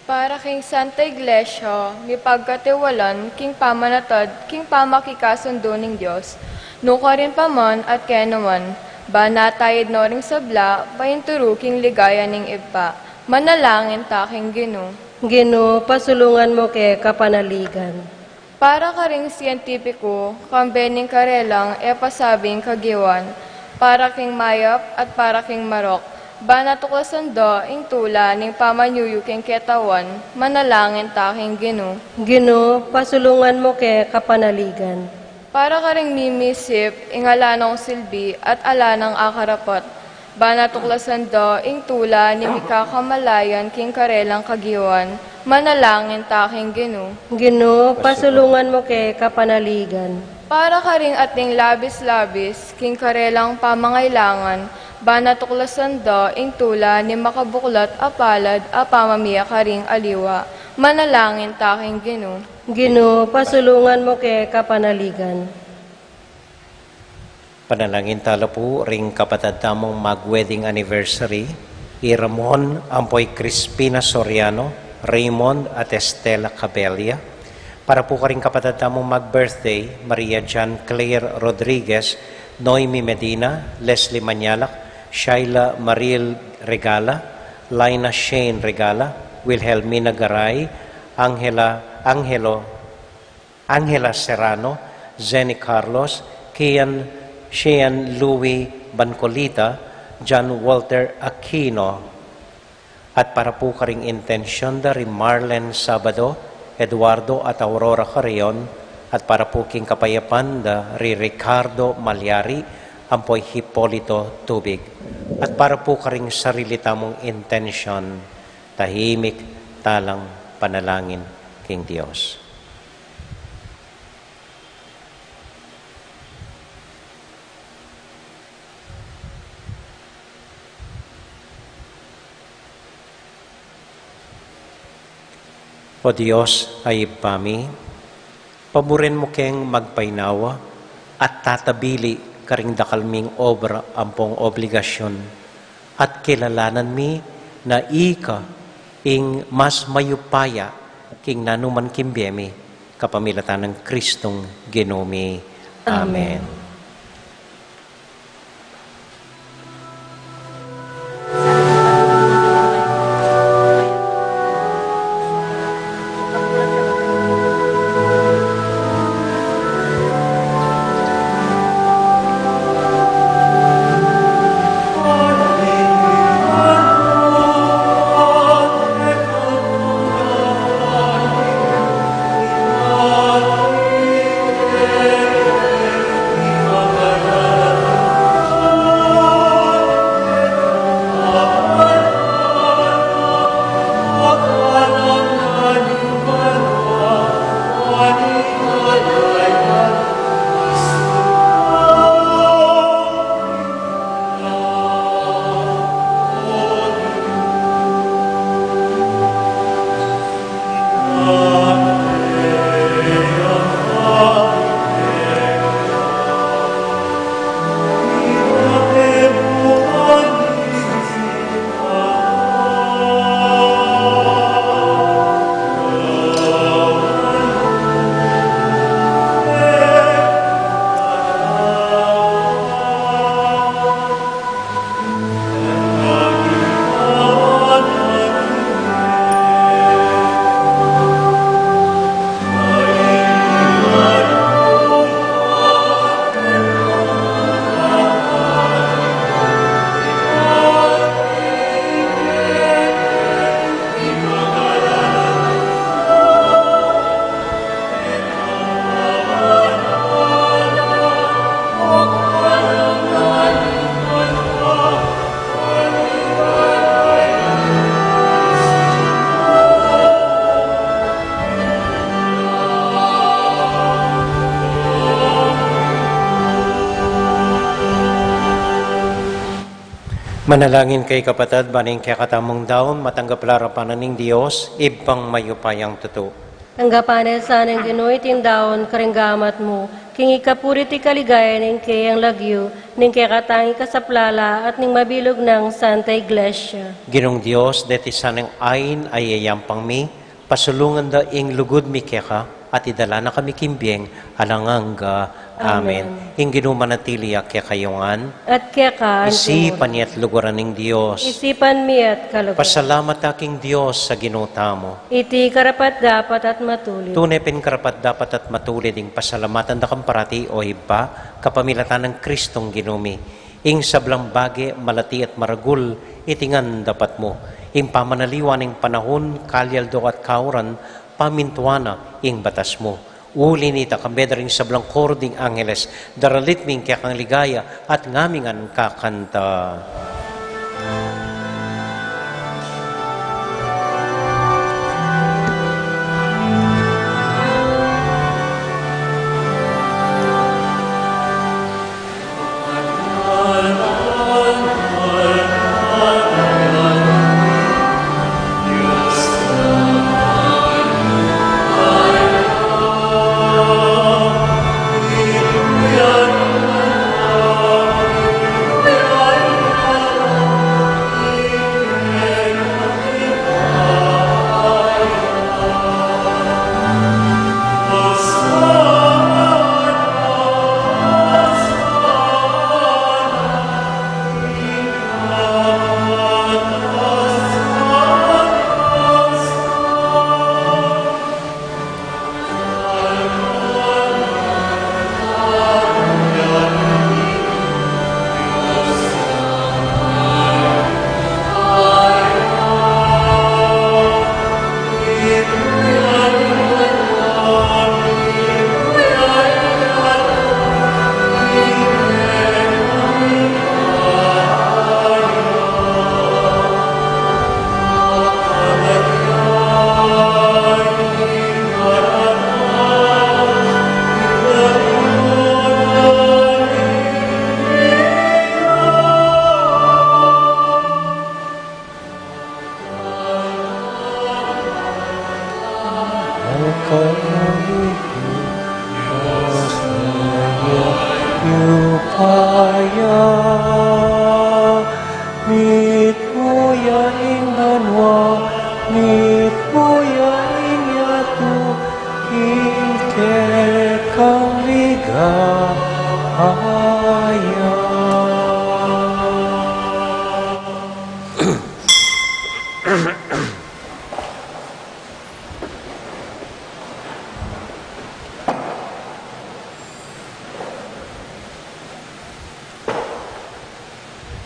Speaker 7: Para king Santa Iglesia, mi pagkatiwalan, king pamanatad, king pamakikasundo ning Diyos, nuka rin pa man at kaya naman, ba natayid no ring sabla, pahinturo king ligaya ning ipa, manalangin taking Ginoo.
Speaker 6: Ginoo, pasulungan mo ke kapanaligan.
Speaker 7: Para ka ring siyentipiko, kambening karelang, e pasabing kagiwan, para king mayap at para king marok, ba natuklasan do, ing tula, ning pamanyuyo king ketawan, manalangin taking Ginoo.
Speaker 6: Ginoo, pasulungan mo ke kapanaligan.
Speaker 7: Para ka ring mimisip, ing alanong silbi at alanang akarapat, ba natuklasan do, ing tula, ni mikakamalayan king karelang kagiwan, manalangin taking Ginoo.
Speaker 6: Ginoo, pasulungan mo ke kapanaligan.
Speaker 7: Para ka ring ating labis-labis, king karelang pamangailangan, ba natuklasan do, ing tula, ni makabuklat apalad, apamamiya ka ring aliwa, manalangin taking Ginoo.
Speaker 6: Ginoo, pasulungan mo ke kapanaligan.
Speaker 3: Panalangin tala po, ring kapatid tamong mag-wedding anniversary, Iramon, Ampoy Crispina Soriano, Raymond at Estela Cabella. Para po ka ring kapatid tamong mag-birthday, Maria Jan Claire Rodriguez, Noemi Medina, Leslie Manyalak, Shaila Mariel Regala, Lina Shane Regala, Wilhelmina Garay, Angela Serrano, Zenny Carlos, Shean Louis Bancolita, John Walter Aquino, at para po ka ring intensyon da rin Marlen Sabado, Eduardo at Aurora Carrion, at para po king kapayapan da ri Ricardo Malyari, Ampoy Hipolito Tubig. At para po ka ring sarili tamong intensyon, tahimik, talang panalangin king Diyos. O Diyos ay ipami, paborin mo keng magpainawa at tatabili karing dakalming obra ampong obligasyon at kilalanan mi na ika ing mas mayupaya king nanuman kimbiyemi kapamilatan ng Kristong Ginoo. Amen. Manalangin kay kapatid, baning kaya katamong daon, matanggap larapanan ng Diyos, ibang mayupayang totoo.
Speaker 6: Tanggapanan sa ng Ginoy tindaon karinggamat mo, king ikapurit ikaligaya ning kayang lagyo, ning kaya katangi kasaplala at ning mabilog ng Santa Iglesia.
Speaker 3: Ginong Diyos, deti sanang ayin ay ayampang mi, pasulungan da ing lugod mi keka, at idala na kami kimbiyeng, alanganga. Amen. Ing ginumanatili kaya kayongan,
Speaker 6: At kaya ka,
Speaker 3: isipan niya't lugaran ng Diyos.
Speaker 6: isipan mi at kalugar.
Speaker 3: Pasalamat aking Diyos sa ginutamo.
Speaker 6: Iti karapat dapat at matuloy.
Speaker 3: Tunay karapat dapat at matulid ing pasalamatan da kamparati o iba, kapamilatan ng Kristong ginumi. Ing sablang bagi, malati at maragul, itingan dapat mo. Ing pamanaliwan ing panahon, kalyaldo at kauran, pamintuana ing batas mo. Uli nita kambedring sablang kording angeles, daralit ming kaya kang ligaya at ngamingan kakanta.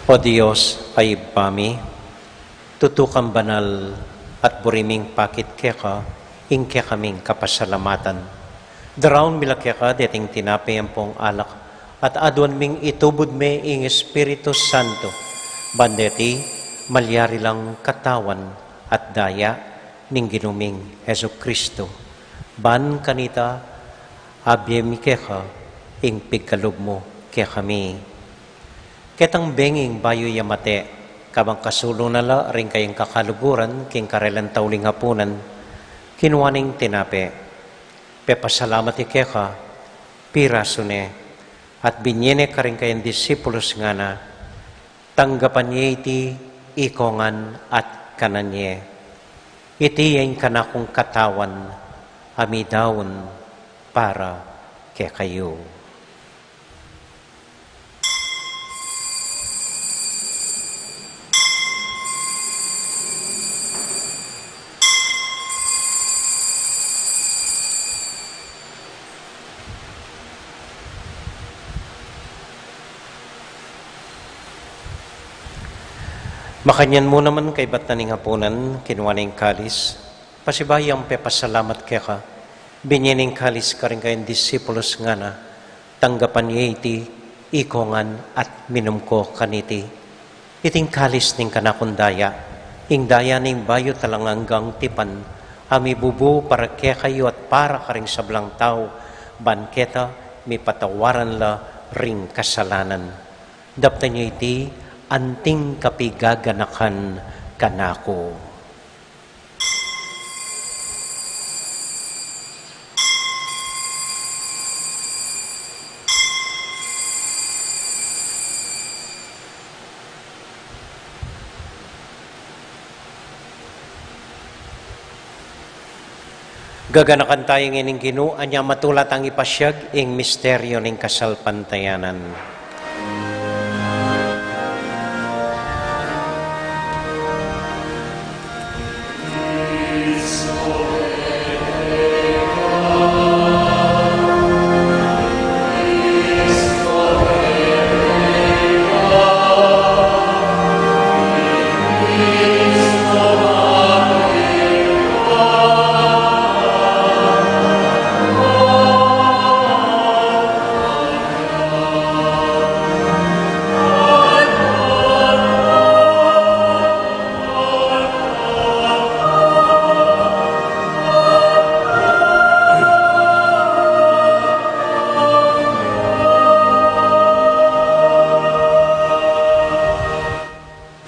Speaker 3: O Diyos, ay pami, tutukang banal at buriming pakit keka, ing kaya kaming kapasalamatan. Daraon mila keka, deting tinapay ang pong alak, at adwan ming itubod me ing Espiritu Santo, bandeti, malyari lang katawan at daya, ning ginuming Heso Kristo. Ban kanita, abye mi keka, ing pigkalog mo kaya kami. Ketang benging bayo yamate, kabang kasulo nala rin kayang kakaluguran, king karelan tauling hapunan, kinuwaning tinape. Pepasalamat ikeka, pirasune, at binyene ka rin kayang disipulos nga na, tanggapan niya iti ikongan at kananye. Iti yung kanakong katawan, amidaon para kaya kayo. Makanyan mo naman kay ba't naning hapunan, kinuha ng kalis, pasibayang pepasalamat kaya ka, binyaning kalis ka rin kayong disipulos nga na, tanggapan niya iti, ikongan at minum ko kaniti. Iting kalis ning kanakundaya, ing daya ning bayo talanganggang tipan, ami bubu para kaya kayo at para ka rin sablang tao, banketa, may patawaran la ring kasalanan. Dapta niya iti, anting kapigaganakan kanako. Gaganakan tayo ng Ginoo, anya matulat ang ipasyag ing misteryo ng kasalpantayanan.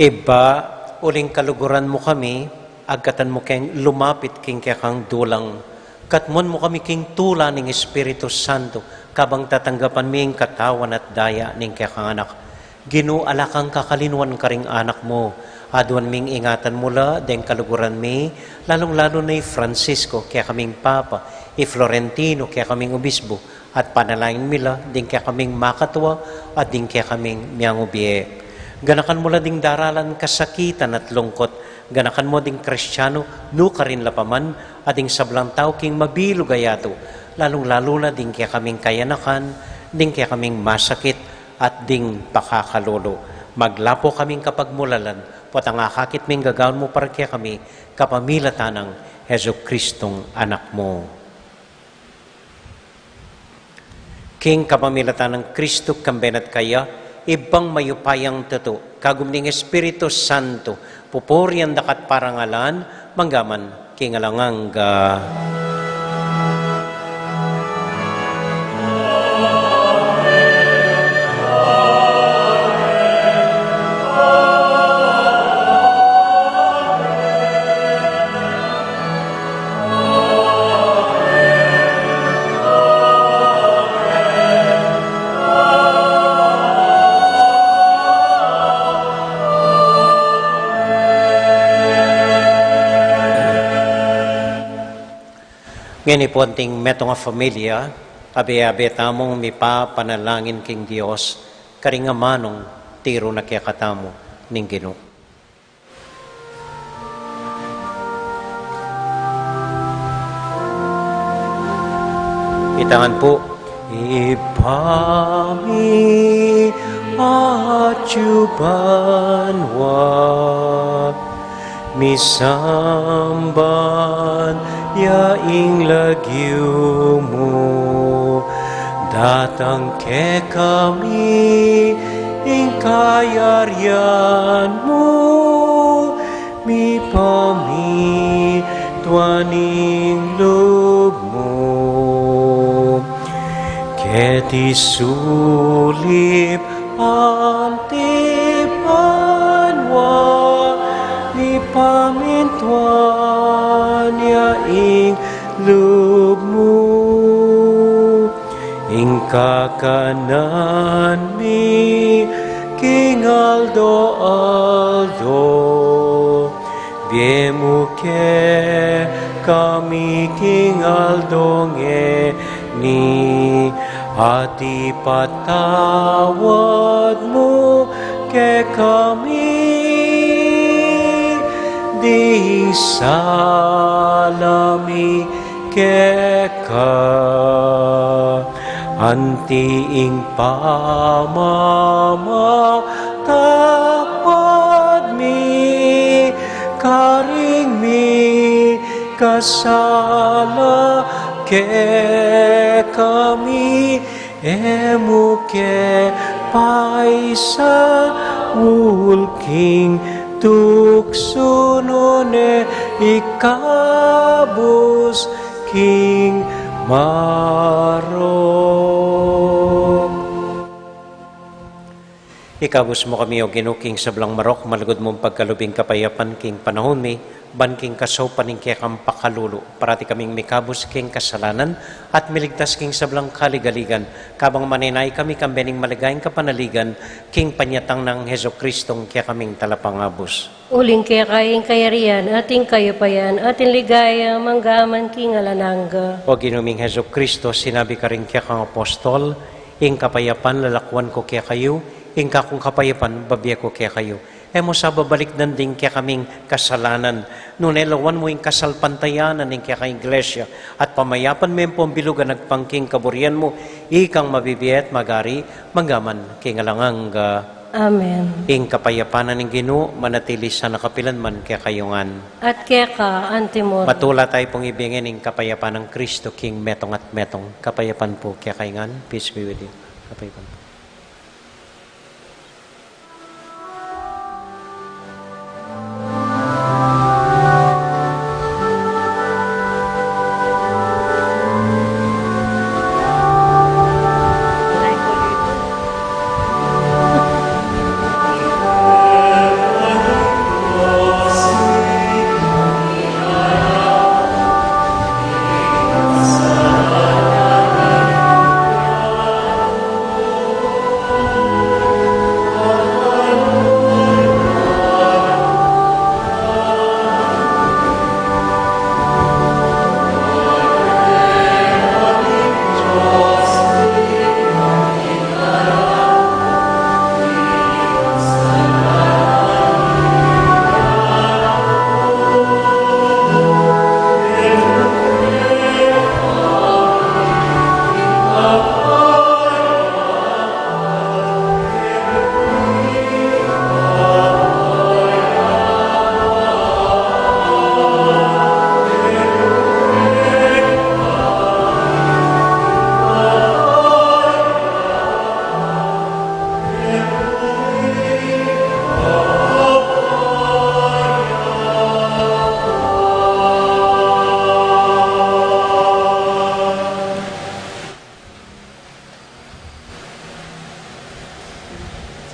Speaker 3: Iba, uling kaluguran mo kami, agkatan mo keng lumapit king kang dulang. Katmon mo kami king tula ng Espiritu Santo, kabang tatanggapan ming katawan at daya ning kang anak. Ginoo, alakang kakalinwan ka ring anak mo. Aduan ming ingatan mula, deng kaluguran mi, lalong-lalo na Francisco, kaya kaming Papa, Florentino, kaya kaming Obispo, at panalangin mila, ding kaya kaming makatwa, at ding kaya kaming miyang ubiye. Ganakan mo la ding daralan kasakitan at lungkot. Ganakan mo ding Kristyano, no ka rin lapaman, at ding sablang tao king mabilo gayato. Lalong-lalo na ding kaya kaming kayanakan, ding kaya kaming masakit, at ding pakakalolo. Maglapo kaming kapagmulalan, pot ang akakit ming gagawin mo para kaya kami, kapamilatan ng Heso Kristong anak mo. King kapamilatan ng Kristo kambenat kaya, ibang mayupayang teto, kagum ning Espiritu Santo, pupurian dakat parangalan, manggaman kingalanganga. Ngayon ipunting metong familia, abe-abe tamong mipa panalangin king Dios, karingamanong tiro na kaya katamo ning Ginoo. Itangan po, ipami atyubanwa, misamban yaing lagyo mo, datang ke kami ing kayaryan mo, mi pami tuaning loob mo, keti sulip antipanwa, mi pamintuan yaing loob mo, ing kakanan mi king Aldo, biemu ke kami king Aldo ni hati patawad mo ke kami, di salami keka antiing pamama tapad mi karing mi kasala ke kami emu ke paisa ulking tuksunone ikabus king maro. Ikabus mo kami o ginuking sablang marok, malagod mong pagkalubing kapayapan king panahon mi, ban king kasaw paning kaya kang pakalulo. Parati kaming mikabus king kasalanan at miligtas king sablang kaligaligan. Kabang maninay kami kambening maligayang kapanaligan, king panyatang ng Heso Kristong kaya kaming talapangabos.
Speaker 6: Uling kaya kayong kayarian, ating kayopayan, ating ligaya, manggaman king alanangga.
Speaker 3: O ginuming Heso Kristo, sinabi ka rin kaya kang apostol, ing kapayapan lalakwan ko kaya kayo, ing kakong kapayapan babiya ko kaya kayo. Mo sa babalik nanding kaya kaming kasalanan. Nunelawan mo ing kasalpantayanan ing kaya kang iglesia. At pamayapan mo yung pambilugan nagpangking kaburian mo. Ikang mabibiyat magari, manggaman king alanganga.
Speaker 6: Amen.
Speaker 3: Ing kapayapanan ng Ginoo manatili sa nakapilan man kaya kayungan.
Speaker 6: At kaya ka, antimor.
Speaker 3: Matula tayo pong ibigin ng kapayapan ng Kristo, King Metong at Metong. Kapayapan po kaya kayungan. Peace be with you. Kapayapan po.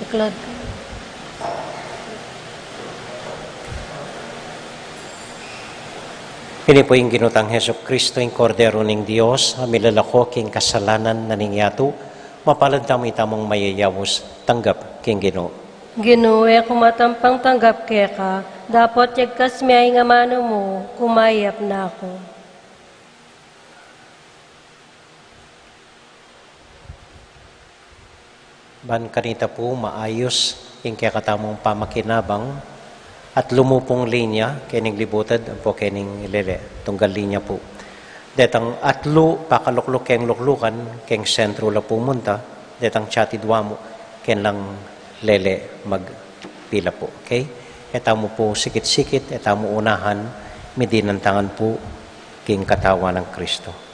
Speaker 6: Siklod.
Speaker 3: Ini po yung ginutang Heso Kristo, yung kordero ng Diyos, milalako king kasalanan na ningyatu, mapalad tamo itamong mayayawos, tanggap king Ginoo.
Speaker 6: Ginuwe kumatampang tanggap kaya ka, dapat yagkas miyay nga mano mo, kumayap na ako.
Speaker 3: Ban kanita po maayos yung kaya katamong pamakinabang at lumupong linya kening libutad po kening ilele tunggal linya po. Detang atlo pakalukluk keng luklukan keng sentro la pumunta detang chatidwa mo ken lang lele magpila po. Okay? Etamo po sikit-sikit, etamo unahan midinantangan po king katawan ng Kristo.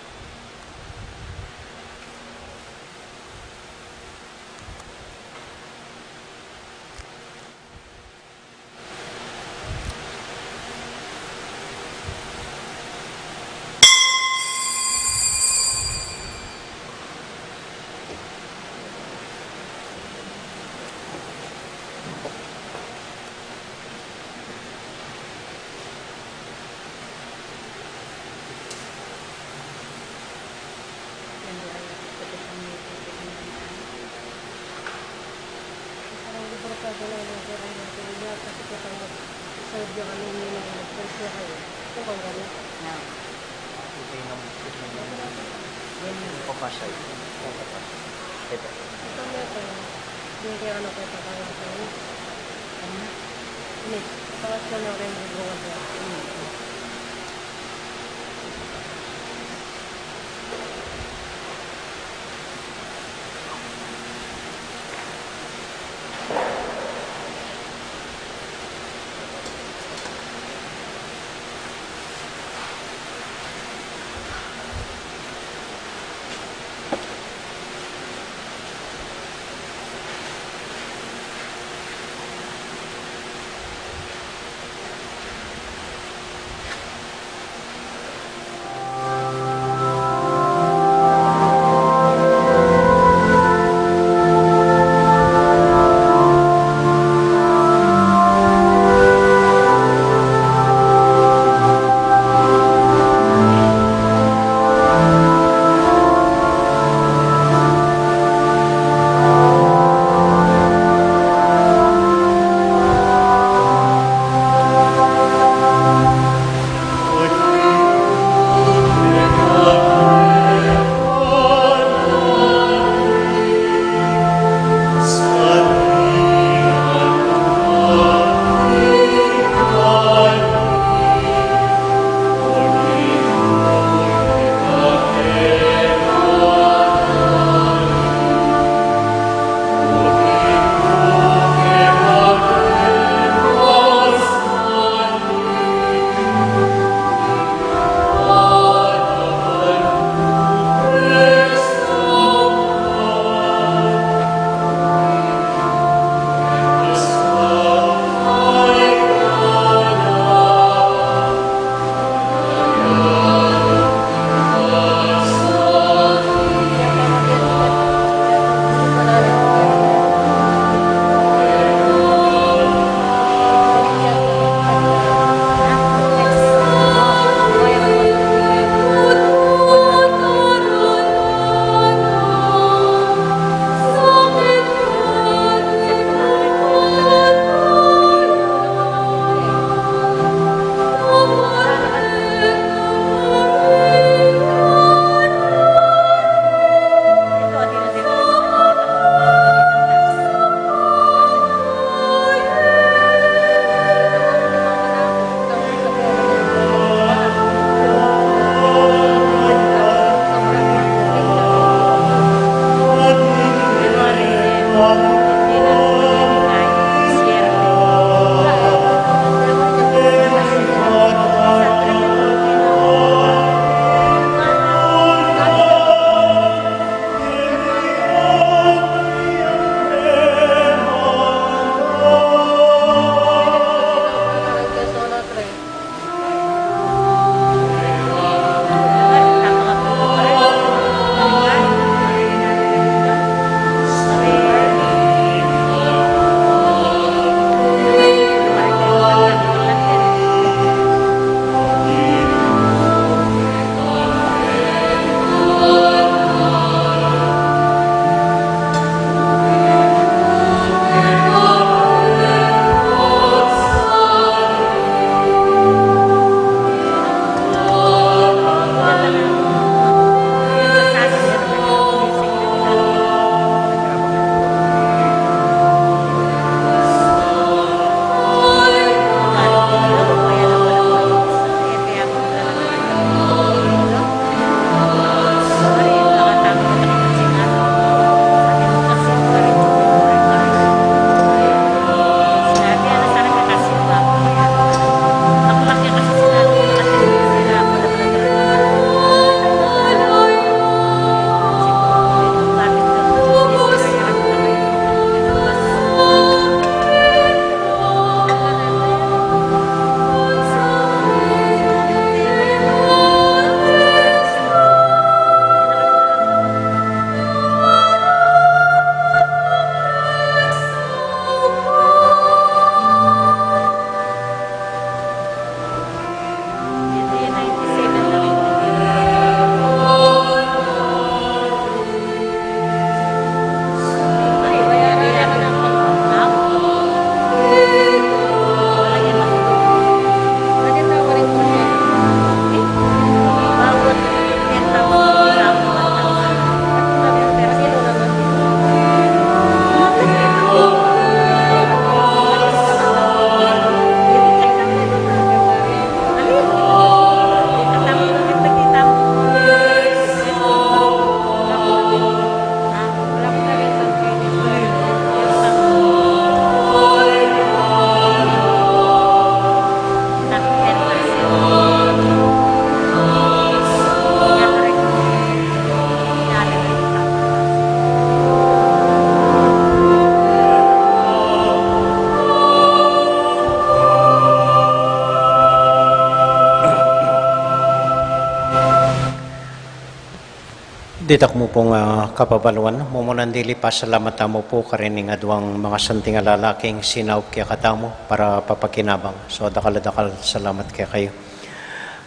Speaker 3: Ditak mo pong kapabaluan, mumunandili pa salamat mo po karining adwang mga santing alalaking sinaw kaya katamo para papakinabang. So dakal-dakal salamat kaya kayo.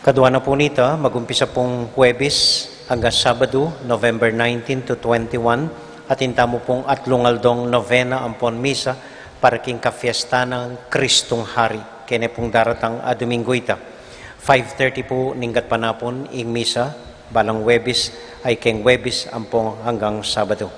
Speaker 3: Kadwa na po nito, magumpisa pong Huwebes hanggang Sabado, November 19 to 21, at inta mo pong atlungaldong novena ampon misa para king kafiesta ng Kristong Hari. Kene pong daratang Domingo ita. 5:30 po ninggat panapon ing misa, balang Huwebes ay keng Huwebes ampong hanggang Sabado.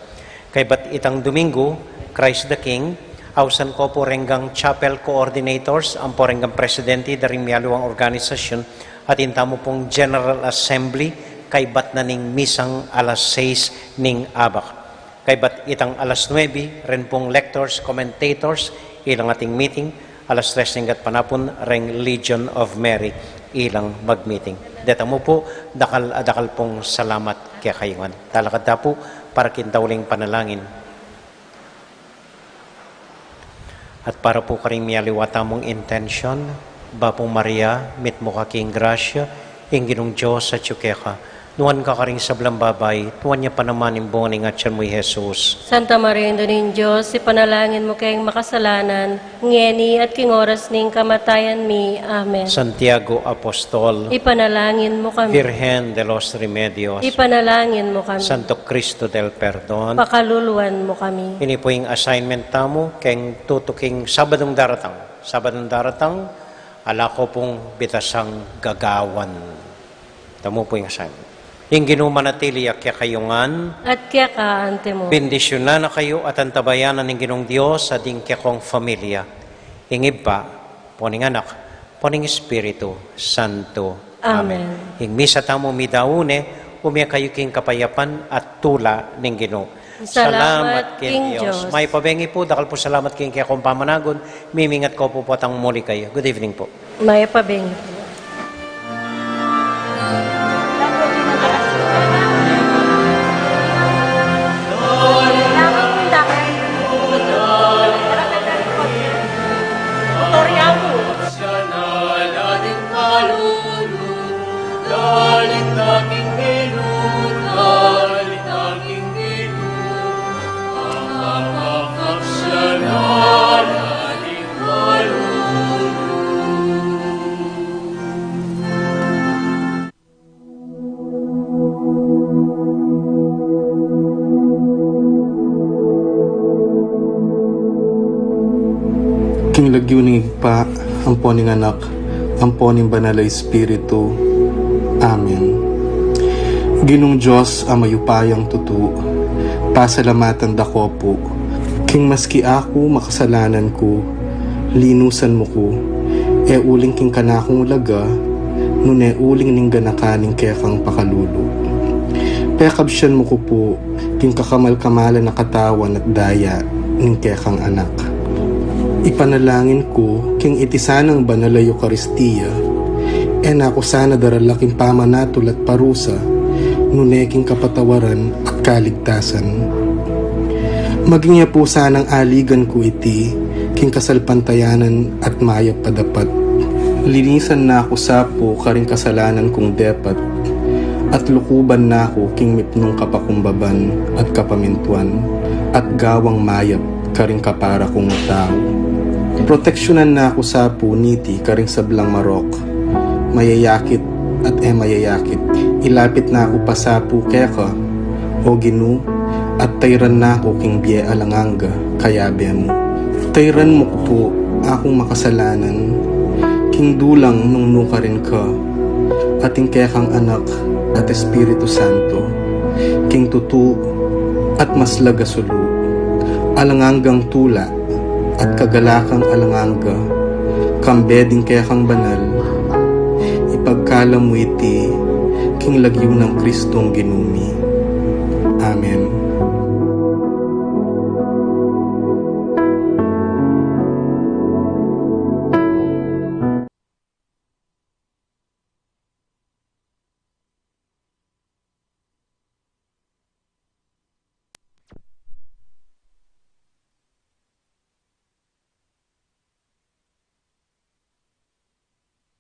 Speaker 3: Kay bat itang Domingo, Christ the King, ausan ko po renggang chapel coordinators, ampo renggang presidente daring miyaluang organisasyon, at intamo pong General Assembly, kay bat na ning misang alas 6 ning abak. Kay bat itang alas 9, ren pong lectors, commentators, ilang ating meeting, alas 3 ninggat panapon, reng Legion of Mary, ilang mag-meeting. Deta mo po, dakal pong salamat kaya kayungan. Talakad na po para kintauling panalangin. At para po karing miyaliwata mong intention, Bapong Maria, mit mo kaking grasya, inginong Diyos sa tsukeka. Nuwan ka karing sablang babay, tuwan niya pa naman imboning at siyan mo'y Jesus.
Speaker 6: Santa Maria, Ina ng Diyos, ipanalangin mo kayong makasalanan, ngeni at king oras ning kamatayan mi. Amen.
Speaker 3: Santiago Apostol,
Speaker 6: Ipanalangin mo kami.
Speaker 3: Virgen de los Remedios,
Speaker 6: Ipanalangin mo kami.
Speaker 3: Santo Cristo del Perdon,
Speaker 6: Pakaluluan mo kami.
Speaker 3: ini po yung assignment tamo, keng tutuking Sabadong daratang. Sabadong daratang, ala ko pong bitasang gagawan. Tamo po yung assignment. Yung ginumanatili kaya kayungan,
Speaker 6: At kaya kaante mo.
Speaker 3: bendisyonan na kayo at antabayanan ng Ginong Diyos sa ding kong familia. Ingib pa, poning anak, poning Espiritu Santo.
Speaker 6: Amen.
Speaker 3: Ing misa tamo midaune, umya kayo king kapayapan at tula ng Ginoo.
Speaker 6: Salamat, King Diyos.
Speaker 3: May pabengi po, dakal po salamat king kaya kong pamanagon, mimingat ko po potang muli kayo. Good evening po.
Speaker 6: May pabing po.
Speaker 8: King lagyo ning pa, ampo ning anak, ampo ning banal Espiritu. Amen. Ginong Diyos ang mayupayang tutu, pasalamatan dako po. King maski ako makasalanan ko, linusan mo ko, e uling king kanakong laga, nune uling ning ganakaning kekang pakalulu. Pekabsyan mo ko po, king kakamal-kamalan na katawan at daya ning kekang anak. Ipanalangin ko, king itisanang banal na Eucharistia, ako sana daralaking pamanatol at parusa, nuneking kapatawaran at kaligtasan. Maging niya po sanang aligan ko iti, king kasalpantayanan at mayap padapat. Linisan na ako sapo karing kasalanan kong depat, at lukuban na ako king mipnong kapakumbaban at kapamintuan, at gawang mayap karing kapara kong tao. Proteksyonan na ako sa puniti karing sablang marok, mayayakit at mayayakit. Ilapit na ako pa sa pukeka, o Ginu, at tayran na ako king biye alanganga, kayabe mo. Tayran mo po akong makasalanan, king dulang nung nuka rin ka, ating kekang anak at Espiritu Santo, king tutu at maslaga sulu, alanganggang tula, at kagalakang alanganga, kambeding kekang banal, ipagkala mo iti, king lagyo ng Kristong ginumi. Amen.